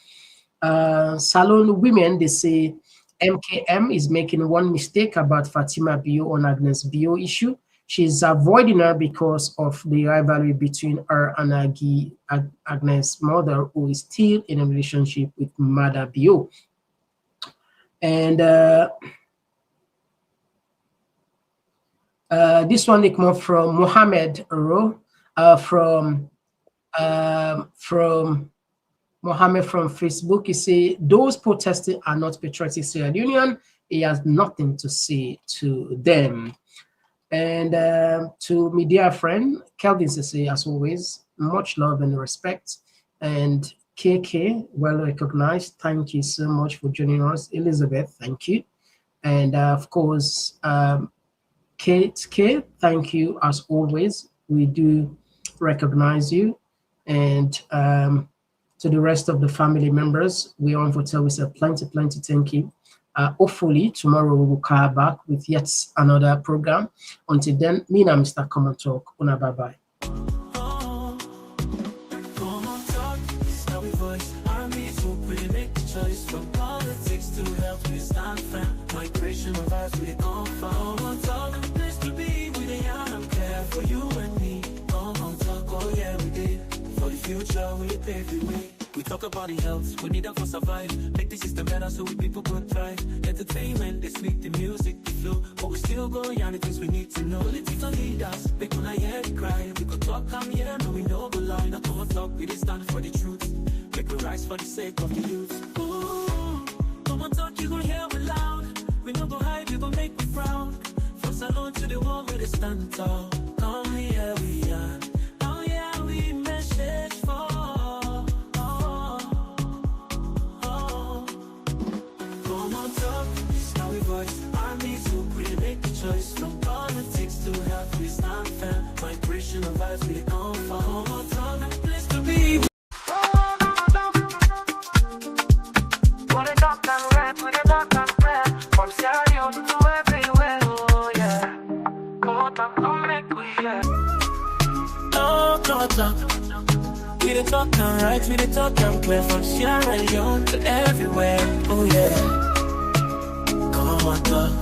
Salon Women, they say MKM is making one mistake about Fatima Bio on Agnes Bio issue. She's avoiding her because of the rivalry between her and Agnes' mother, who is still in a relationship with Mother Bio. And this one they come up from Mohamed Ro, from Mohamed from Facebook. He say those protesting are not patriotic Sierra Leonean. He has nothing to say to them. And to my dear friend Kelvin say, as always, much love and respect. And KK, well recognized. Thank you so much for joining us. Elizabeth, thank you. And of course, Kate K, thank you as always. We do recognize you. And to the rest of the family members, we on for we say plenty thank you. Hopefully tomorrow we will come back with yet another program. Until then, me and Mr. Komon-Tok. Una bye bye. Future we pave the way. We talk about the health, we need them for survive. Make the system better so we people could thrive. Entertainment, they speak the music, the flow, but we still go on the things we need to know. Political leaders, make when I hear the cry. We could talk, come here, no we know go lie. Not Komon-Tok, we did stand for the truth. Make we rise for the sake of the youth. Ooh, Komon-Tok, you gon' hear we loud. We no go hide, you gon' make me proud. From salon to the wall where they stand tall. Come here, we are. Oh yeah, we message for. Komon-Tok, it's how we voice. Army to really make the choice. From politics to health, we stand firm. Vibration of vibes, we come for. Komon-Tok, a place to be. What a talk and rap, what a talk and rap. From Sierra Leone to everywhere, oh yeah. Komon-Tok, come make we hear. No, Komon-Tok. We the talk and right, we the talk and play. From Sierra Leone to everywhere, oh yeah. Komon-Tok,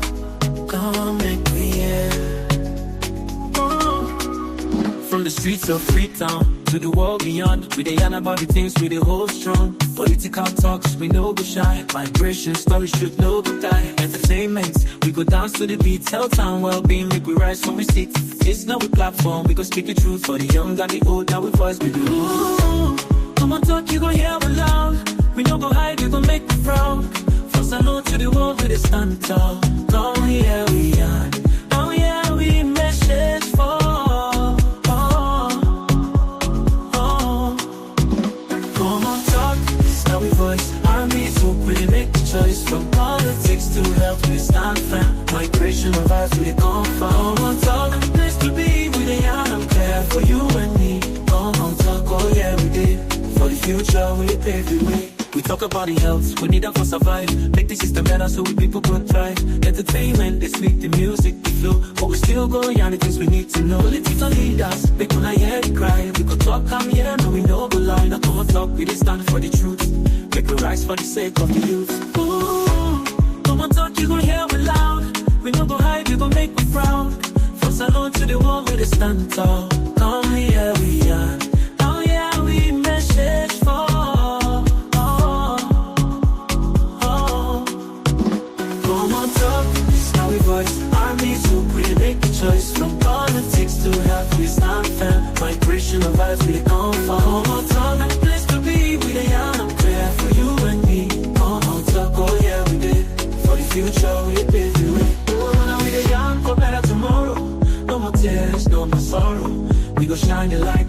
come make we hear. From the streets of Freetown to the world beyond, we dey yarn about the things we dey hold strong. Political talks, we no go shy. Migration stories should no go die. Entertainment, we go dance to the beat. Health and well-being, make we rise from we seat. It's not a platform, we go speak the truth for the young and the old. Now we voice we do. Ooh, Komon-Tok, you gon' hear we loud. We no go hide, you gon' make me proud. From salon to the world, we dey stand tall. Come here, we are. Oh yeah, we message for. Choice from politics to health, we stand firm. Migration of vibes, we come from. Komon-Tok, a place to be. We the young and care for you and me. Komon-Tok, oh yeah, we did. For the future, we pave the way. We talk about the health, we need them for survive. Make the system better so we people could thrive. Entertainment, they speak the music, the flow, but we still go on the things we need to know. Political leaders, make when I hear the cry. We could talk, come here, no we know go lie. Not Komon-Tok, we did stand for the truth. Make we rise for the sake of the youth. Ooh, Komon-Tok, you gon' hear we loud. We no go hide, you gon' make me proud. From salon to the wall where they stand tall. Come here, we are. Oh yeah, we message for. Komon-Tok, it's how we voice. Army to really make the choice. From politics to health, we stand firm. Migration of vibes, we come for. Komon-Tok, a place to be. We the young. For you and me, Komon-Tok, oh yeah we did. For the future we pave the way. Oh, now we the young for better tomorrow. No more tears, no more sorrow. We go shine the light